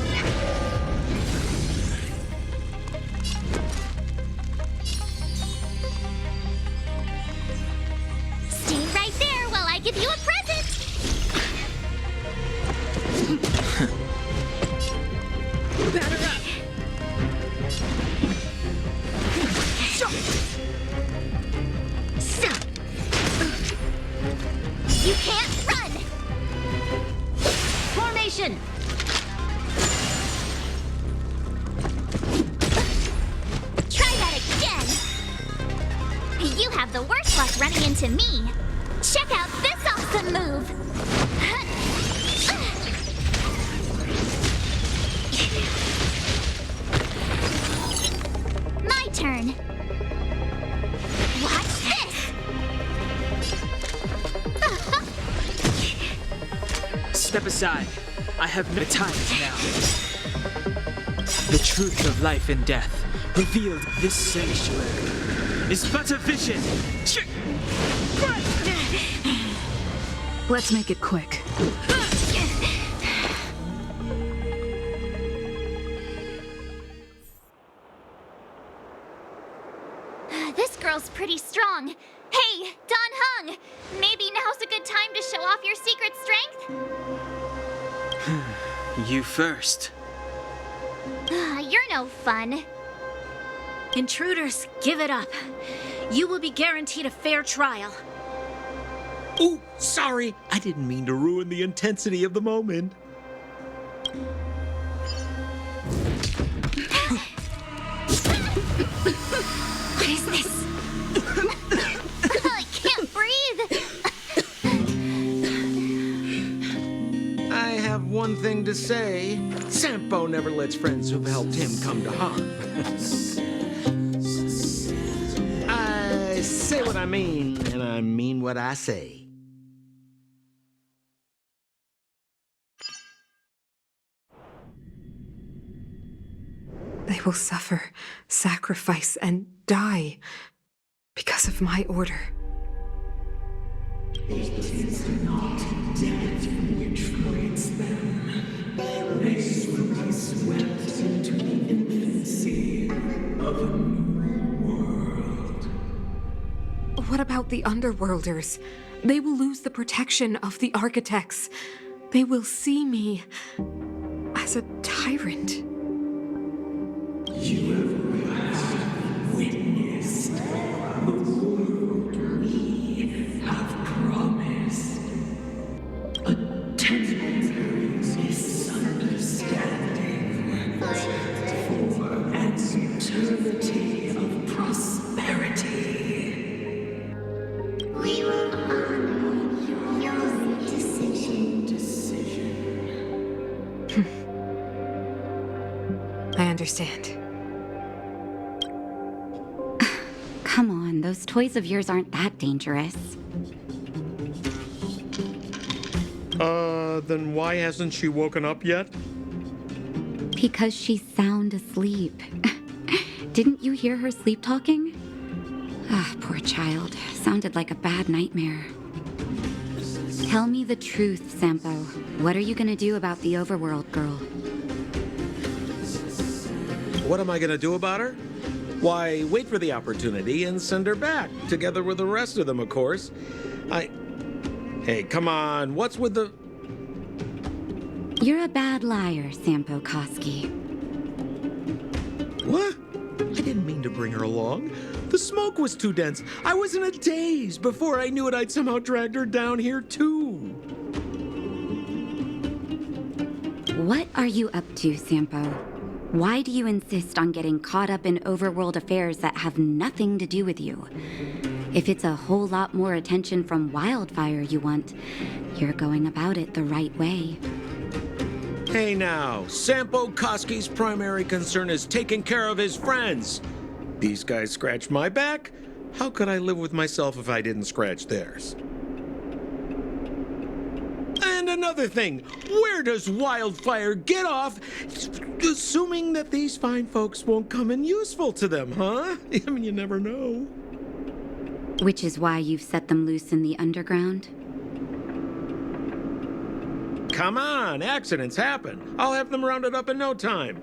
Stay right there while I give you a present! Batter up. You can't run! Formation! Try that again! You have the worst luck running into me. Check out this awesome move! My turn. Watch this! Step aside. I have no time now. The truth of life and death, revealed in this sanctuary, is but a vision. Let's make it quick. This girl's pretty strong. Hey, Don Hung! Maybe now's a good time to show off your secret strength? You first. You're no fun. Intruders, give it up. You will be guaranteed a fair trial. Ooh, sorry. I didn't mean to ruin the intensity of the moment. What is this? I can't breathe. I have one thing to say. Sampo never lets friends who've helped him come to harm. I say what I mean, and I mean what I say. They will suffer, sacrifice, and die because of my order. It is not death which frees them. They will be swept into the infancy of a new world. What about the Underworlders? They will lose the protection of the Architects. They will see me as a tyrant. You have witnessed the world we have promised. A temporary misunderstanding for an eternity of prosperity. We will honor your decision. I understand. Come on, those toys of yours aren't that dangerous. Then why hasn't she woken up yet? Because she's sound asleep. Didn't you hear her sleep talking? Ah, poor child. Sounded like a bad nightmare. Tell me the truth, Sampo. What are you gonna do about the overworld girl? What am I gonna do about her? Why, wait for the opportunity and send her back, together with the rest of them, of course. Hey, come on, what's with the... You're a bad liar, Sampo Koski. What? I didn't mean to bring her along. The smoke was too dense. I was in a daze. Before I knew it, I'd somehow dragged her down here, too. What are you up to, Sampo? Why do you insist on getting caught up in overworld affairs that have nothing to do with you? If it's a whole lot more attention from Wildfire you want, you're going about it the right way. Hey now, Sampo Koski's primary concern is taking care of his friends. These guys scratched my back. How could I live with myself if I didn't scratch theirs? And another thing, where does Wildfire get off assuming that these fine folks won't come in useful to them, huh? I mean, you never know. Which is why you've set them loose in the underground? Come on, accidents happen. I'll have them rounded up in no time.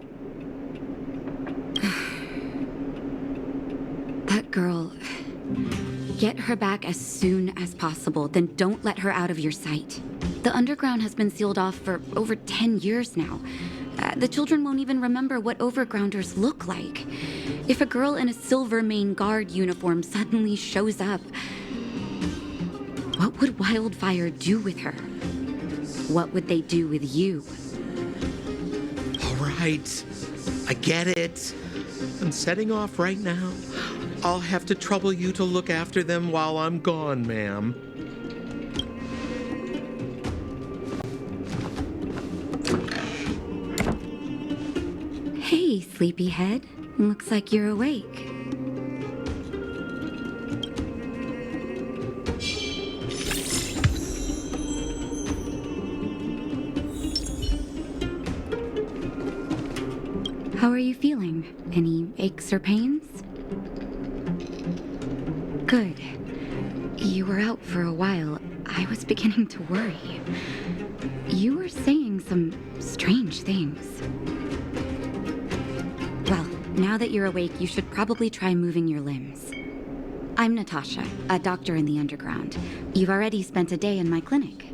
That girl... Get her back as soon as possible, then don't let her out of your sight. The underground has been sealed off for over 10 years now. The children won't even remember what overgrounders look like. If a girl in a Silvermane Guard uniform suddenly shows up, what would Wildfire do with her? What would they do with you? All right, I get it. I'm setting off right now. I'll have to trouble you to look after them while I'm gone, ma'am. Hey, sleepyhead. Looks like you're awake. How are you feeling? Any aches or pains? Good. You were out for a while. I was beginning to worry. You were saying some strange things. Well, now that you're awake, you should probably try moving your limbs. I'm Natasha, a doctor in the underground. You've already spent a day in my clinic.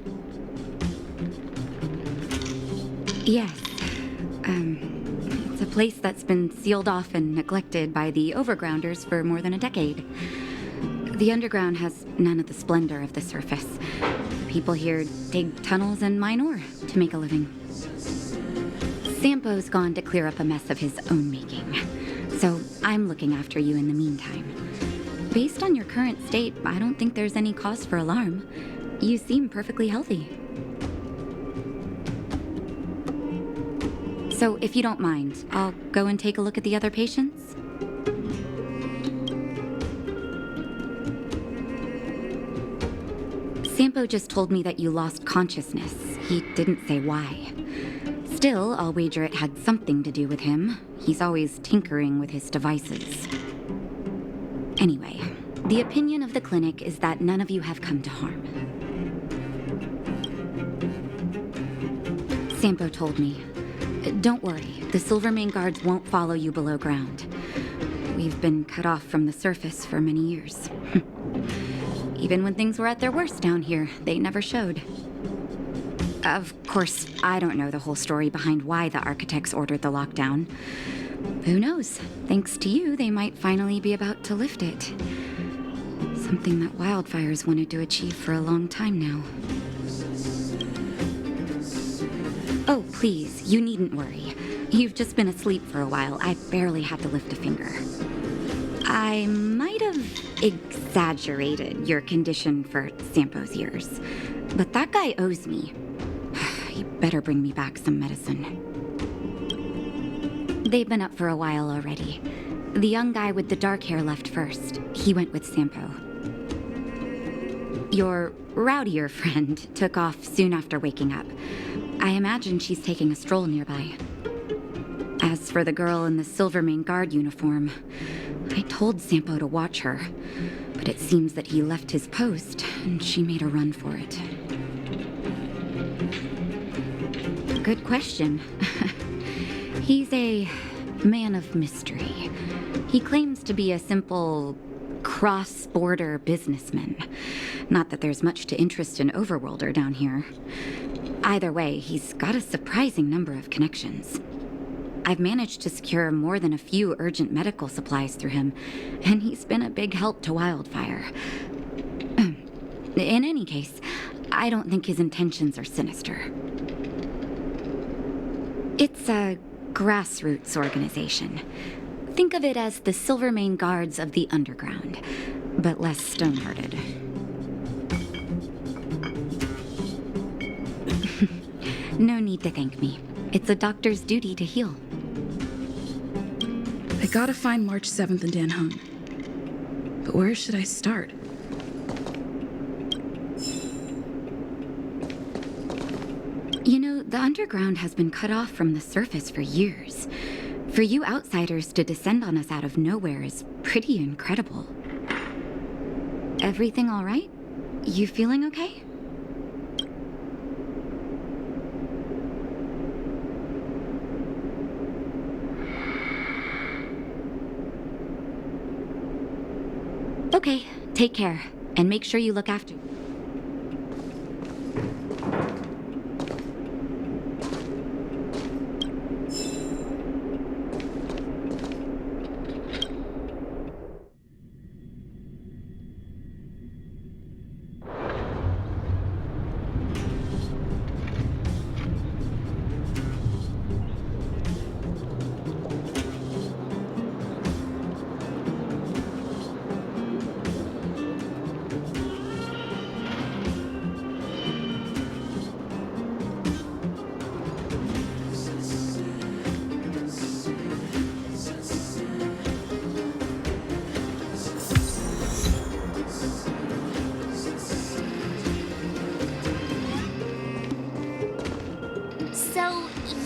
Yes. It's a place that's been sealed off and neglected by the overgrounders for more than a decade. The underground has none of the splendor of the surface. People here dig tunnels and mine ore to make a living. Sampo's gone to clear up a mess of his own making, so I'm looking after you in the meantime. Based on your current state, I don't think there's any cause for alarm. You seem perfectly healthy. So if you don't mind, I'll go and take a look at the other patients. Sampo just told me that you lost consciousness. He didn't say why. Still, I'll wager it had something to do with him. He's always tinkering with his devices. Anyway, the opinion of the clinic is that none of you have come to harm. Sampo told me. Don't worry, the Silvermane guards won't follow you below ground. We've been cut off from the surface for many years. Even when things were at their worst down here, they never showed. Of course, I don't know the whole story behind why the architects ordered the lockdown. Who knows? Thanks to you, they might finally be about to lift it. Something that wildfires wanted to achieve for a long time now. Oh, please, you needn't worry. You've just been asleep for a while. I barely had to lift a finger. I might have exaggerated your condition for Sampo's ears, but that guy owes me. He better bring me back some medicine. They've been up for a while already. The young guy with the dark hair left first. He went with Sampo. Your rowdier friend took off soon after waking up. I imagine she's taking a stroll nearby. As for the girl in the Silvermane guard uniform, I told Sampo to watch her, but it seems that he left his post and she made a run for it. Good question. He's a man of mystery. He claims to be a simple cross-border businessman. Not that there's much to interest an overworlder down here. Either way, he's got a surprising number of connections. I've managed to secure more than a few urgent medical supplies through him, and he's been a big help to Wildfire. In any case, I don't think his intentions are sinister. It's a grassroots organization. Think of it as the Silvermane Guards of the Underground, but less stone-hearted. No need to thank me. It's a doctor's duty to heal. I gotta find March 7th in Dань Хэн. But where should I start? You know, the underground has been cut off from the surface for years. For you outsiders to descend on us out of nowhere is pretty incredible. Everything all right? You feeling okay? Okay, take care, and make sure you look after.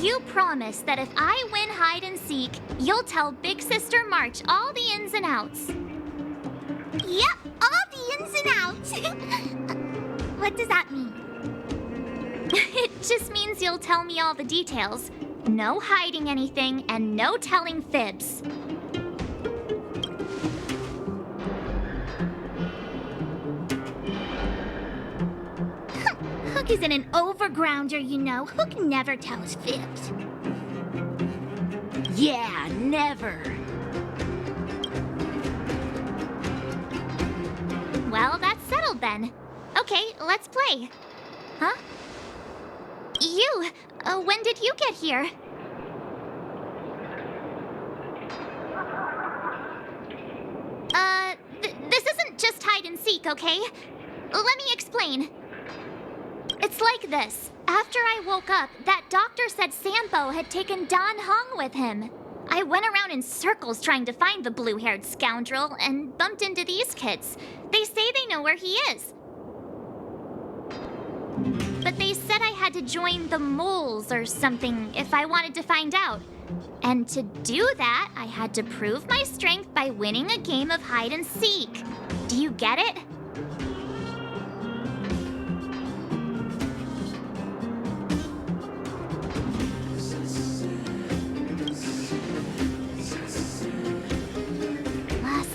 You promise that if I win hide and seek, you'll tell Big Sister March all the ins and outs. Yep, all the ins and outs. What does that mean? It just means you'll tell me all the details. No hiding anything and no telling fibs. Hook isn't an overgrounder, you know. Hook never tells fibs. Yeah, never. Well, that's settled then. Okay, let's play. Huh? You, when did you get here? This isn't just hide and seek, okay? Let me explain. It's like this. After I woke up, that doctor said Sampo had taken Dane Хэн with him. I went around in circles trying to find the blue-haired scoundrel and bumped into these kids. They say they know where he is. But they said I had to join the moles or something if I wanted to find out. And to do that, I had to prove my strength by winning a game of hide and seek. Do you get it?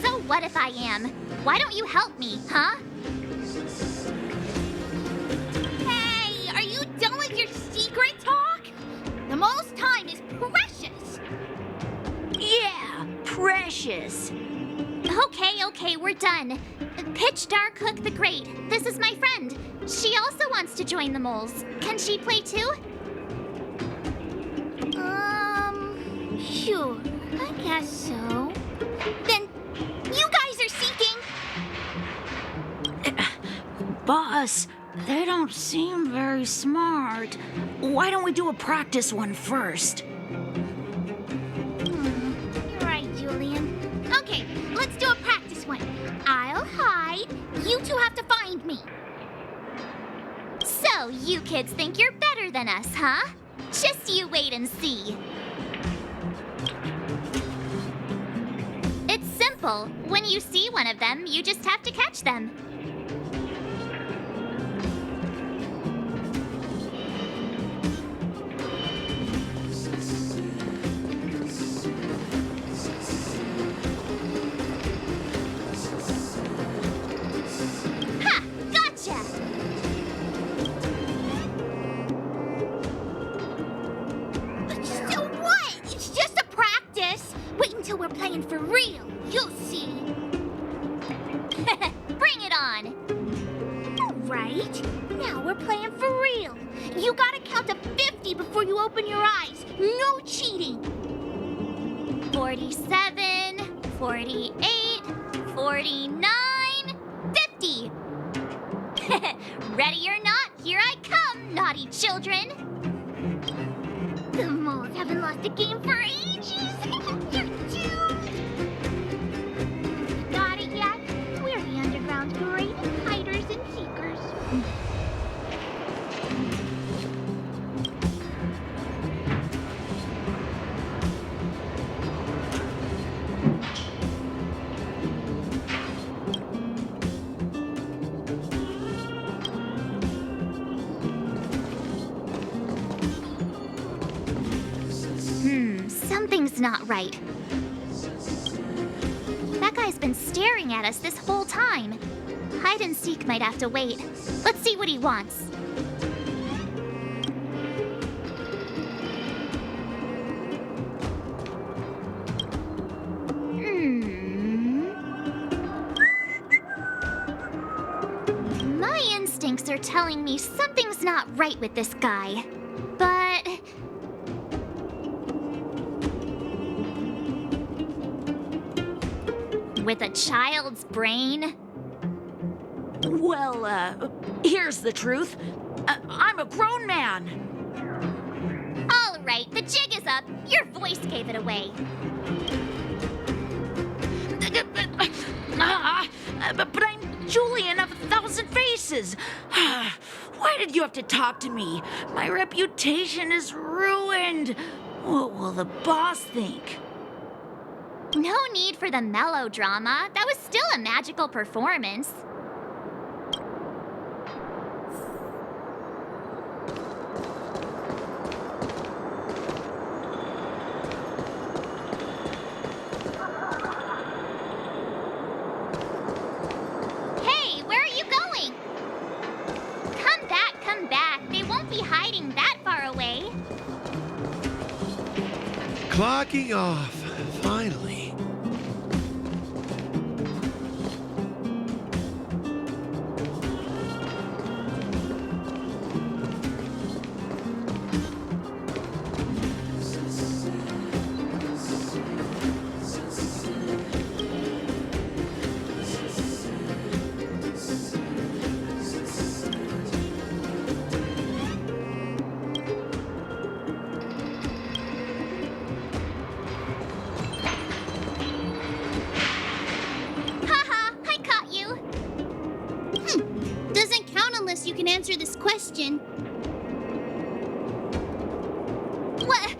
So what if I am? Why don't you help me, huh? Hey, are you done with your secret talk? The most time is precious. Yeah, precious. Okay, we're done. Pitch Dark Hook the Great. This is my friend. She also wants to join the moles. Can she play too? Sure. I guess so. Then, you guys are seeking. Boss, they don't seem very smart. Why don't we do a practice one first? You're right, Julian. Okay, let's do a practice one. I'll hide. You two have to find me. So, you kids think you're better than us, huh? Just you wait and see. It's simple. When you see one of them, you just have to catch them. Ha! Gotcha! So what? It's just a practice. Wait until we're playing for real. You'll see. Bring it on! Right? Now we're playing for real. You gotta count to 50 before you open your eyes. No cheating. 47, 48, 49, 50! Ready or not, here I come, naughty children! The moles haven't lost a game for ages. You're doomed. Got it yet? We're the underground's greatest hiders and seekers. Something's not right. That guy's been staring at us this whole time. Hide and seek might have to wait. Let's see what he wants. My instincts are telling me something's not right with this guy. But with a child's brain? Well, here's the truth. I'm a grown man. All right, the jig is up. Your voice gave it away. But I'm Julian of 1,000 Faces. Why did you have to talk to me? My reputation is ruined. What will the boss think? No need for the melodrama. That was still a magical performance. you going? Come back, come back. They won't be hiding that far away. Clocking off, finally. You can answer this question. What?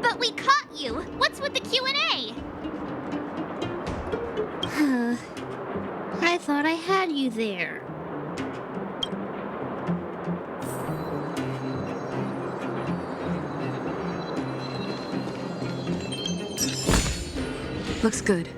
But we caught you. What's with the Q&A? I thought I had you there. Looks good.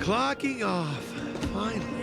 Clocking off, finally.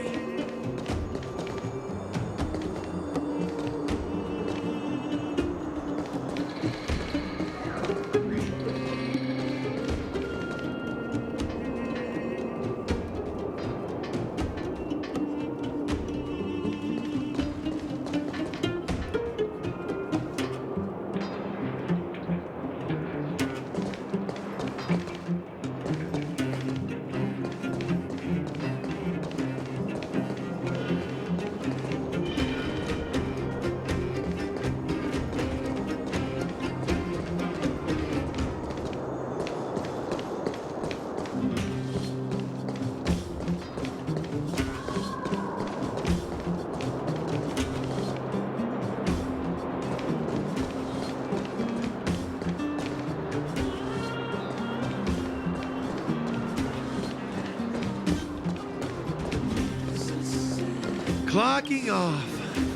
Clocking off,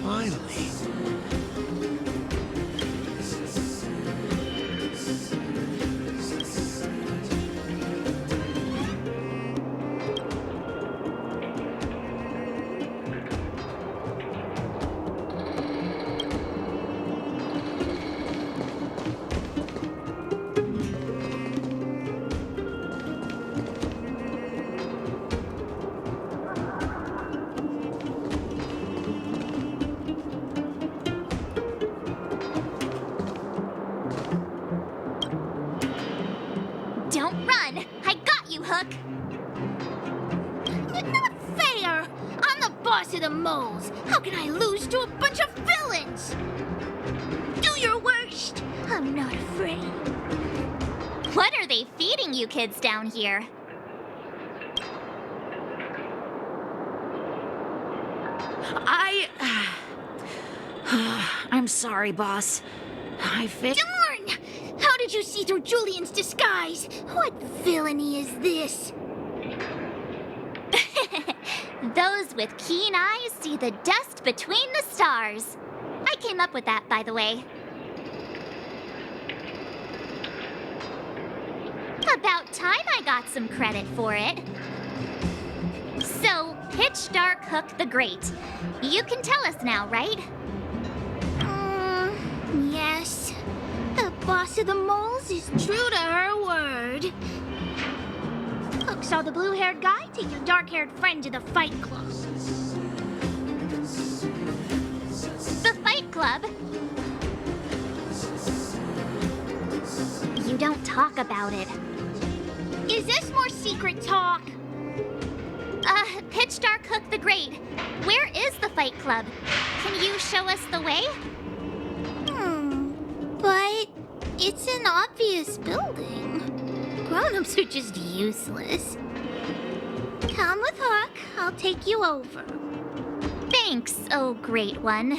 finally. To the moles. How can I lose to a bunch of villains? Do your worst. I'm not afraid. What are they feeding you kids down here? I'm sorry, boss. Darn! How did you see through Julian's disguise? What villainy is this? Those with keen eyes see the dust between the stars. I came up with that, by the way. About time I got some credit for it. So, Pitch Dark Hook the Great. You can tell us now, right? Yes. The boss of the moles is true to her word. Hook saw the blue-haired guy take your dark-haired friend to the Fight Club. The Fight Club? You don't talk about it. Is this more secret talk? Pitch Dark Hook the Great. Where is the Fight Club? Can you show us the way? But It's an obvious building. Grown-ups are just useless. Come with Hook. I'll take you over. Thanks, oh great one.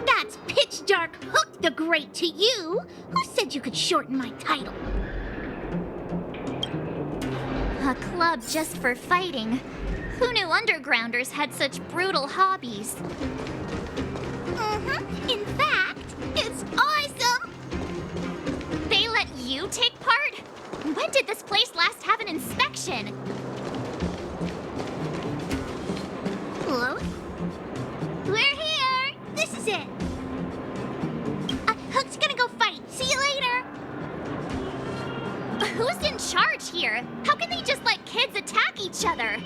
That's pitch dark Hook the Great to you. Who said you could shorten my title? A club just for fighting. Who knew undergrounders had such brutal hobbies? In fact, it's awesome! They let you take part? When did this place last have an inspection? Hello? We're here! This is it! Hook's gonna go fight. See you later! Who's in charge here? How can they just let kids attack each other?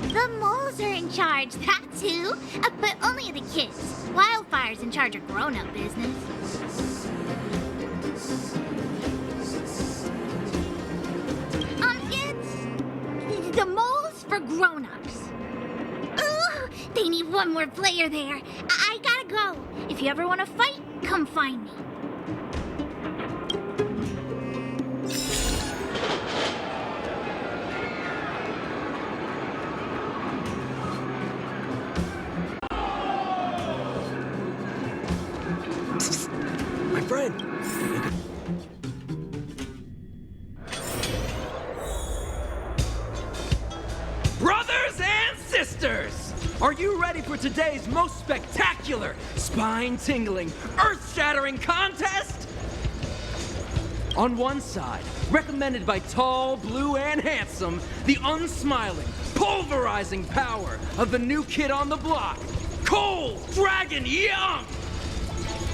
The moles are in charge, that's who. But only the kids. Wildfire's in charge of grown-up business. It's the moles for grown-ups. Ooh, they need one more player there. I gotta go. If you ever want to fight, come find me. My friend. Brothers and sisters, are you ready for today's most spectacular, spine-tingling, earth-shattering contest? On one side, recommended by tall, blue, and handsome, the unsmiling, pulverizing power of the new kid on the block, Cold Dragon Young!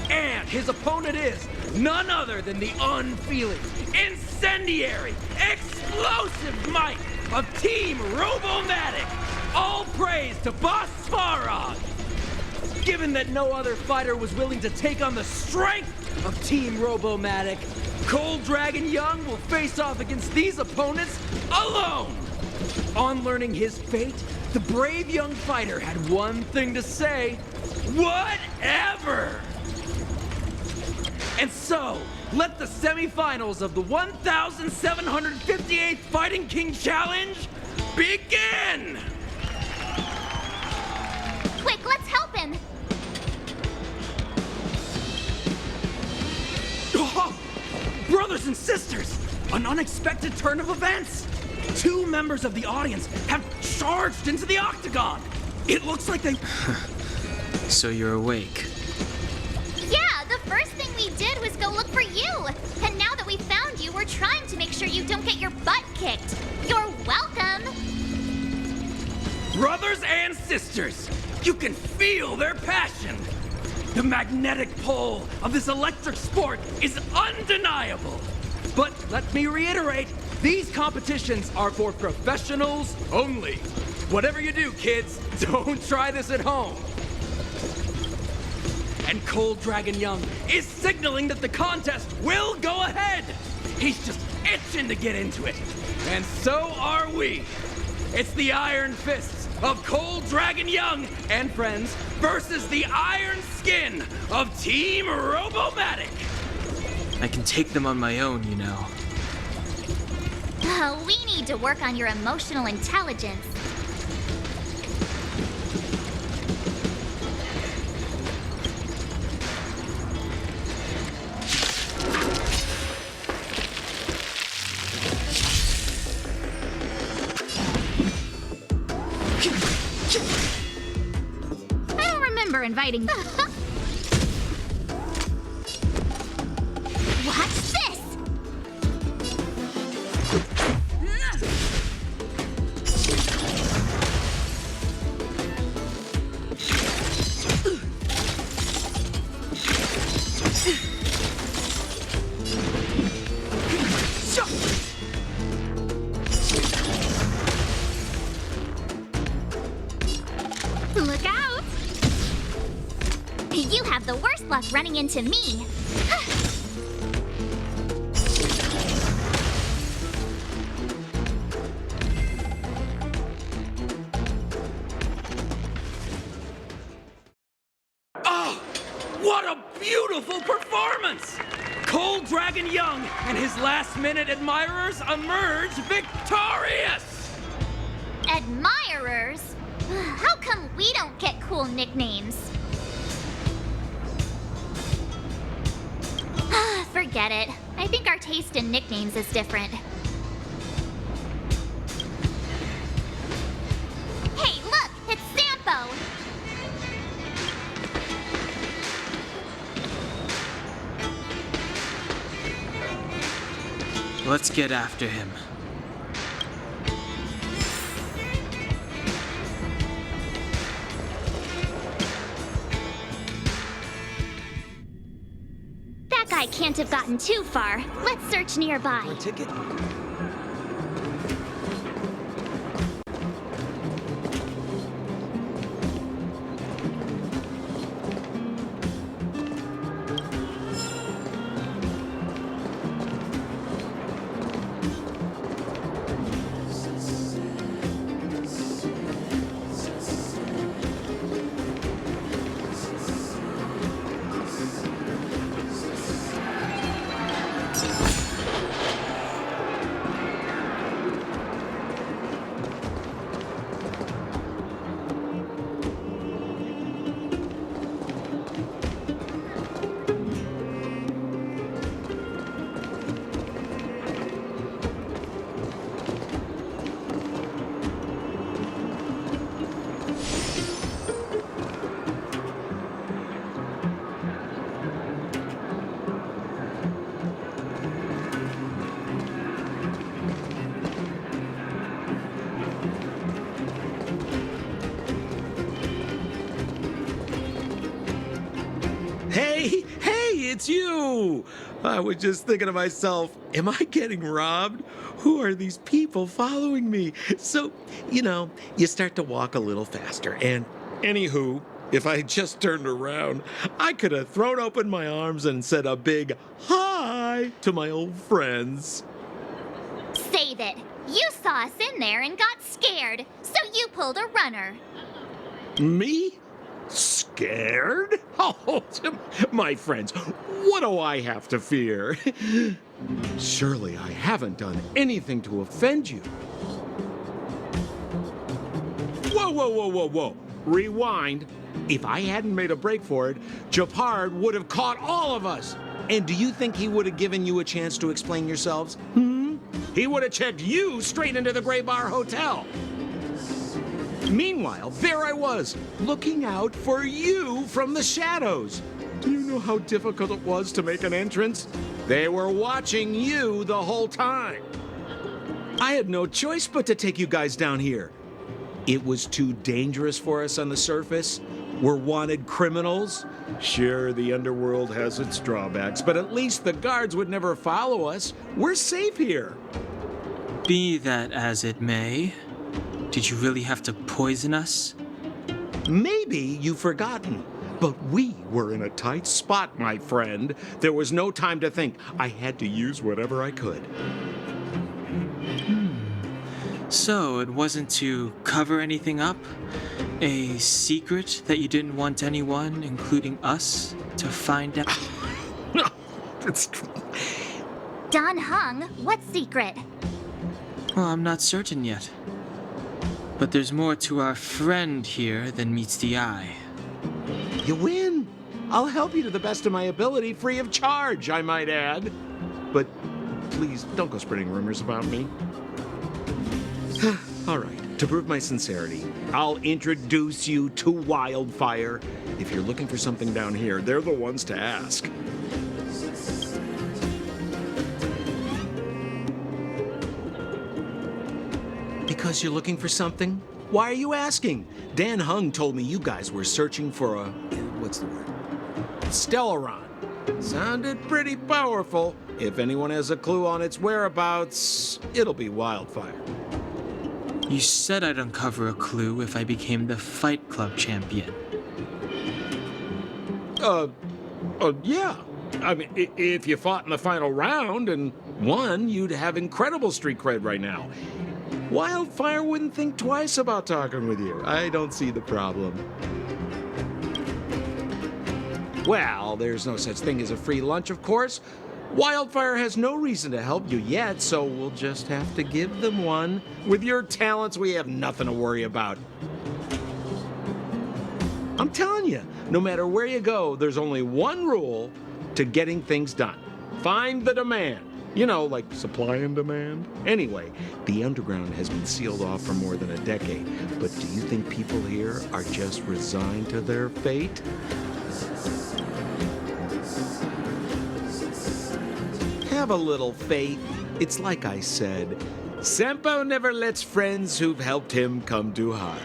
And his opponent is none other than the unfeeling, incendiary, explosive might of Team Robomatic. All praise to Boss Farog. Given that no other fighter was willing to take on the strength of Team Robomatic, Cold Dragon Young will face off against these opponents alone. On learning his fate, the brave young fighter had one thing to say: whatever! And so, let the semifinals of the 1,758th Fighting King Challenge begin! Quick, let's help him! Oh, brothers and sisters, an unexpected turn of events! Two members of the audience have charged into the octagon! It looks like they... So you're awake. Yeah, the first thing we did was go look for you. And now that we found you, we're trying to make sure you don't get your butt kicked. You're welcome. Brothers and sisters, you can feel their passion. The magnetic pull of this electric sport is undeniable. But let me reiterate, these competitions are for professionals only. Whatever you do, kids, don't try this at home. And Cold Dragon Young is signaling that the contest will go ahead. He's just itching to get into it. And so are we. It's the Iron Fists of Cold Dragon Young and friends versus the Iron Skin of Team Robomatic. I can take them on my own, you know. We need to work on your emotional intelligence. I don't remember inviting... What's this? Look out! You have the worst luck running into me. Oh, what a beautiful performance! Cold Dragon Young and his last-minute admirers emerge victorious! Admirers? How come we don't get cool nicknames? Forget it. I think our taste in nicknames is different. Hey, look! It's Sampo! Let's get after him. That guy can't have gotten too far. Let's search nearby. A ticket? It's you! I was just thinking to myself, am I getting robbed? Who are these people following me? So, you start to walk a little faster. And anywho, if I had just turned around, I could have thrown open my arms and said a big hi to my old friends. Save it. You saw us in there and got scared, so you pulled a runner. Me? Scared? Oh, my friends, what do I have to fear? Surely I haven't done anything to offend you. Whoa. Rewind. If I hadn't made a break for it, Japard would have caught all of us. And do you think he would have given you a chance to explain yourselves? He would have checked you straight into the Gray Bar Hotel. Meanwhile, there I was, looking out for you from the shadows. Do you know how difficult it was to make an entrance? They were watching you the whole time. I had no choice but to take you guys down here. It was too dangerous for us on the surface. We're wanted criminals. Sure, the underworld has its drawbacks, but at least the guards would never follow us. We're safe here. Be that as it may, did you really have to poison us? Maybe you've forgotten, but we were in a tight spot, my friend. There was no time to think. I had to use whatever I could. So it wasn't to cover anything up? A secret that you didn't want anyone, including us, to find out? Don Hung, what secret? Well, I'm not certain yet. But there's more to our friend here than meets the eye. You win. I'll help you to the best of my ability, free of charge, I might add. But please, don't go spreading rumors about me. All right, to prove my sincerity, I'll introduce you to Wildfire. If you're looking for something down here, they're the ones to ask. Because you're looking for something? Why are you asking? Dan Hung told me you guys were searching for a... what's the word? Stellaron. Sounded pretty powerful. If anyone has a clue on its whereabouts, it'll be Wildfire. You said I'd uncover a clue if I became the Fight Club champion. Yeah. I mean, if you fought in the final round and won, you'd have incredible street cred right now. Wildfire wouldn't think twice about talking with you. I don't see the problem. Well, there's no such thing as a free lunch, of course. Wildfire has no reason to help you yet, so we'll just have to give them one. With your talents, we have nothing to worry about. I'm telling you, no matter where you go, there's only one rule to getting things done. Find the demand. You know, like supply and demand. Anyway, the underground has been sealed off for more than a decade. But do you think people here are just resigned to their fate? Have a little faith. It's like I said, Senpo never lets friends who've helped him come to harm.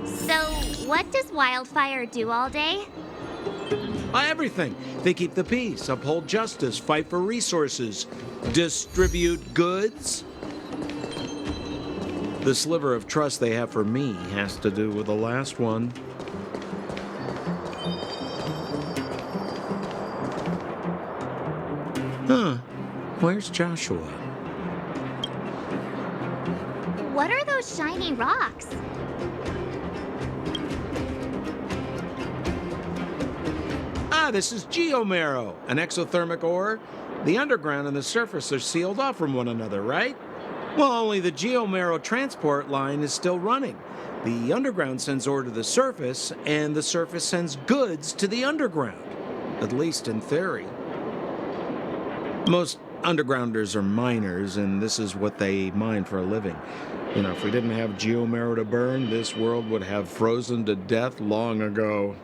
So, what does Wildfire do all day? Everything. They keep the peace, uphold justice, fight for resources, distribute goods. The sliver of trust they have for me has to do with the last one. Huh. Where's Joshua? What are those shiny rocks? This is geomarrow, an exothermic ore. The underground and the surface are sealed off from one another, right? Well, only the geomarrow transport line is still running. The underground sends ore to the surface, and the surface sends goods to the underground. At least in theory. Most undergrounders are miners, and this is what they mine for a living. You know, if we didn't have geomarrow to burn, this world would have frozen to death long ago.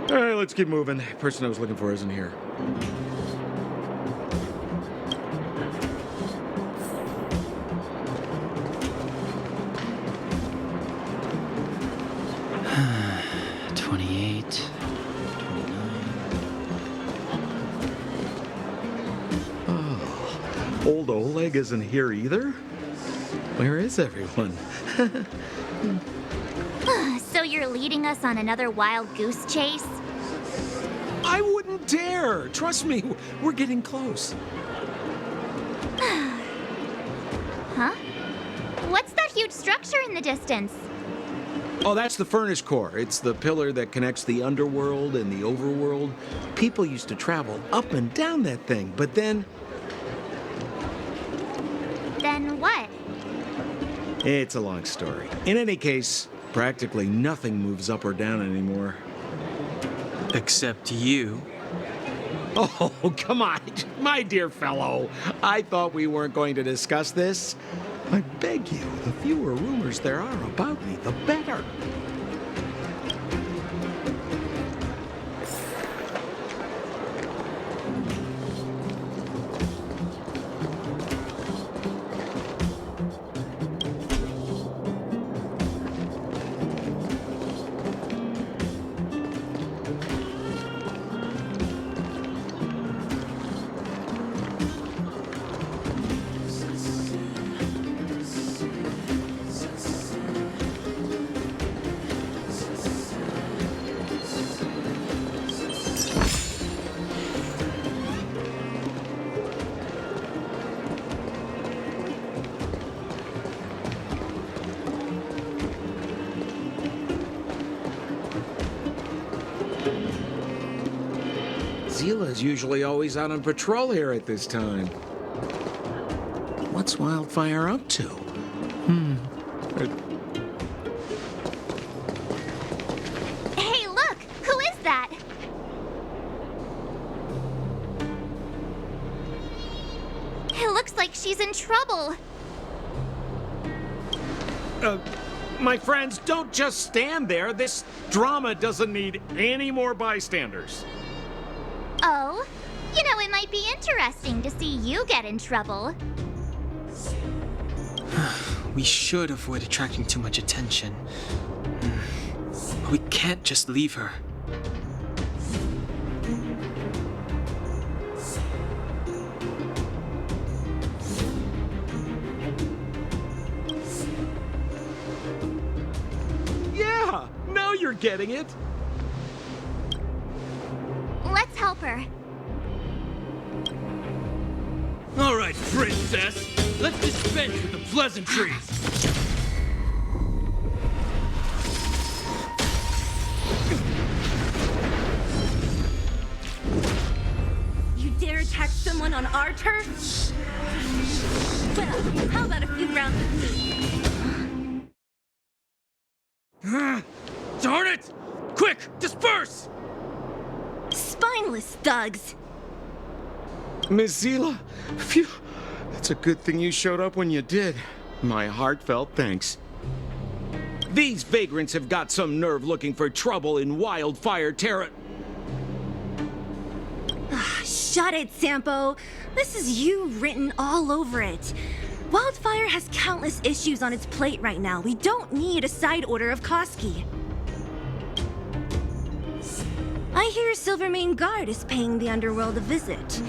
All right, let's keep moving. The person I was looking for isn't here. Old Oleg isn't here either? Where is everyone? So you're leading us on another wild goose chase? I wouldn't dare! Trust me, we're getting close. Huh? What's that huge structure in the distance? Oh, that's the furnace core. It's the pillar that connects the underworld and the overworld. People used to travel up and down that thing, but then... Then what? It's a long story. In any case, practically nothing moves up or down anymore. Except you. Oh, come on, my dear fellow. I thought we weren't going to discuss this. I beg you, the fewer rumors there are about me, the better. Zila's usually always out on patrol here at this time. What's Wildfire up to? Hey, look! Who is that? It looks like she's in trouble. My friends, don't just stand there. This drama doesn't need any more bystanders. Oh? You know, it might be interesting to see you get in trouble. We should avoid attracting too much attention. But we can't just leave her. Yeah, now you're getting it. Let's help her. All right, princess. Let's dispense with the pleasantries. fallen on our turf? Well, how about a few rounds with me? Darn it! Quick, disperse! Spineless thugs! Missila, phew. It's a good thing you showed up when you did. My heartfelt thanks. These vagrants have got some nerve looking for trouble in wildfire terror. Shut it, Sampo. This is you written all over it. Wildfire has countless issues on its plate right now. We don't need a side order of Koski. I hear Silvermane Guard is paying the underworld a visit.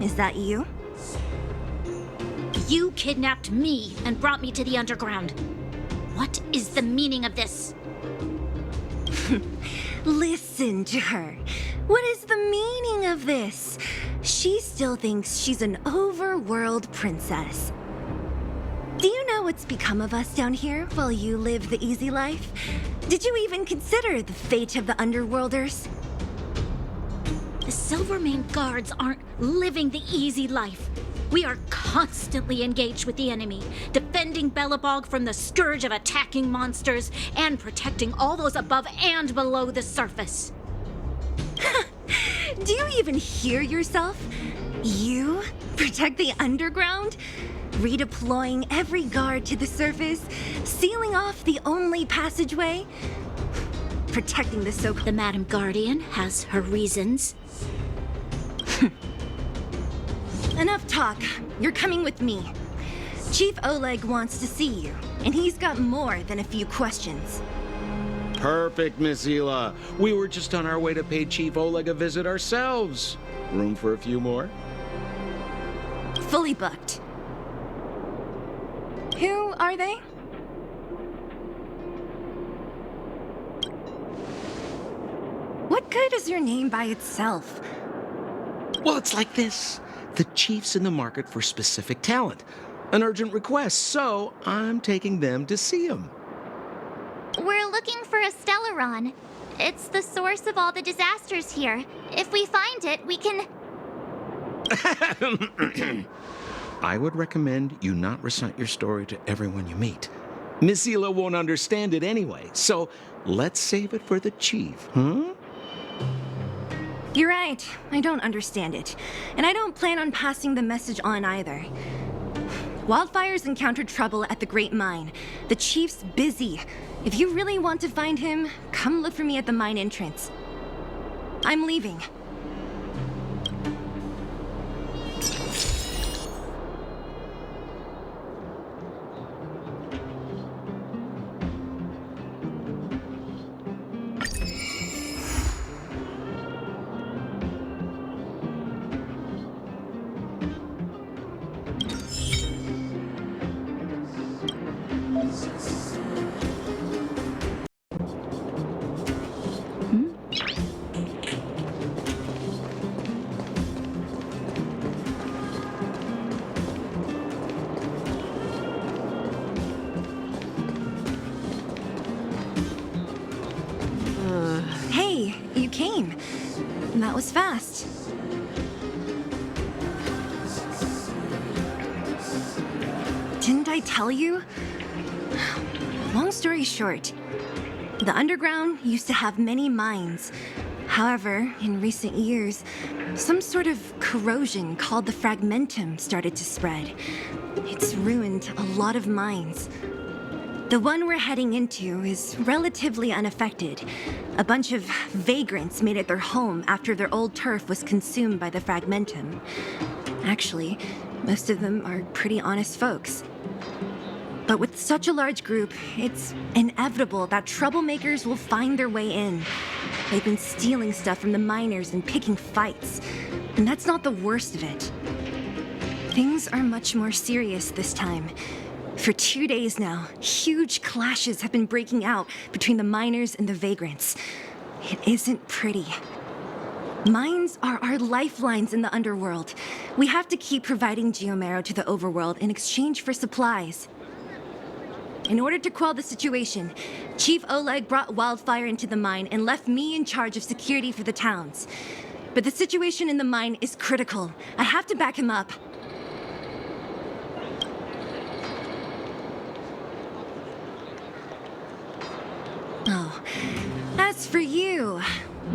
Is that you? You kidnapped me and brought me to the underground. What is the meaning of this? Listen to her. What is the meaning of this? She still thinks she's an overworld princess. Do you know what's become of us down here while you live the easy life? Did you even consider the fate of the underworlders? The Silvermane Guards aren't living the easy life. We are constantly engaged with the enemy, defending Belobog from the scourge of attacking monsters and protecting all those above and below the surface. Do you even hear yourself? You protect the underground? Redeploying every guard to the surface? Sealing off the only passageway? Protecting the so-called... The Madam Guardian has her reasons. Enough talk. You're coming with me. Chief Oleg wants to see you, and he's got more than a few questions. Perfect, Missila. We were just on our way to pay Chief Oleg a visit ourselves. Room for a few more? Fully booked. Who are they? What good is your name by itself? Well, it's like this. The chief's in the market for specific talent. An urgent request, so I'm taking them to see him. We're looking for a Stellaron. It's the source of all the disasters here. If we find it, we can... I would recommend you not recite your story to everyone you meet. Missila won't understand it anyway, so let's save it for the chief, huh? You're right. I don't understand it. And I don't plan on passing the message on either. Wildfire's encountered trouble at the Great Mine. The chief's busy. If you really want to find him, come look for me at the mine entrance. I'm leaving. Hey, you came. That was fast. Didn't I tell you? Long story short, the underground used to have many mines. However, in recent years, some sort of corrosion called the fragmentum started to spread. It's ruined a lot of mines. The one we're heading into is relatively unaffected. A bunch of vagrants made it their home after their old turf was consumed by the fragmentum. Actually, most of them are pretty honest folks. But with such a large group, it's inevitable that troublemakers will find their way in. They've been stealing stuff from the miners and picking fights. And that's not the worst of it. Things are much more serious this time. For 2 days now, huge clashes have been breaking out between the miners and the vagrants. It isn't pretty. Mines are our lifelines in the underworld. We have to keep providing Geomero to the overworld in exchange for supplies. In order to quell the situation, Chief Oleg brought wildfire into the mine and left me in charge of security for the towns. but the situation in the mine is critical. I have to back him up. Oh, as for you,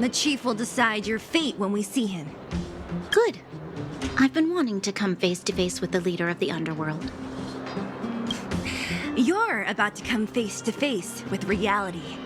the chief will decide your fate when we see him. Good. I've been wanting to come face to face with the leader of the underworld. You're about to come face to face with reality.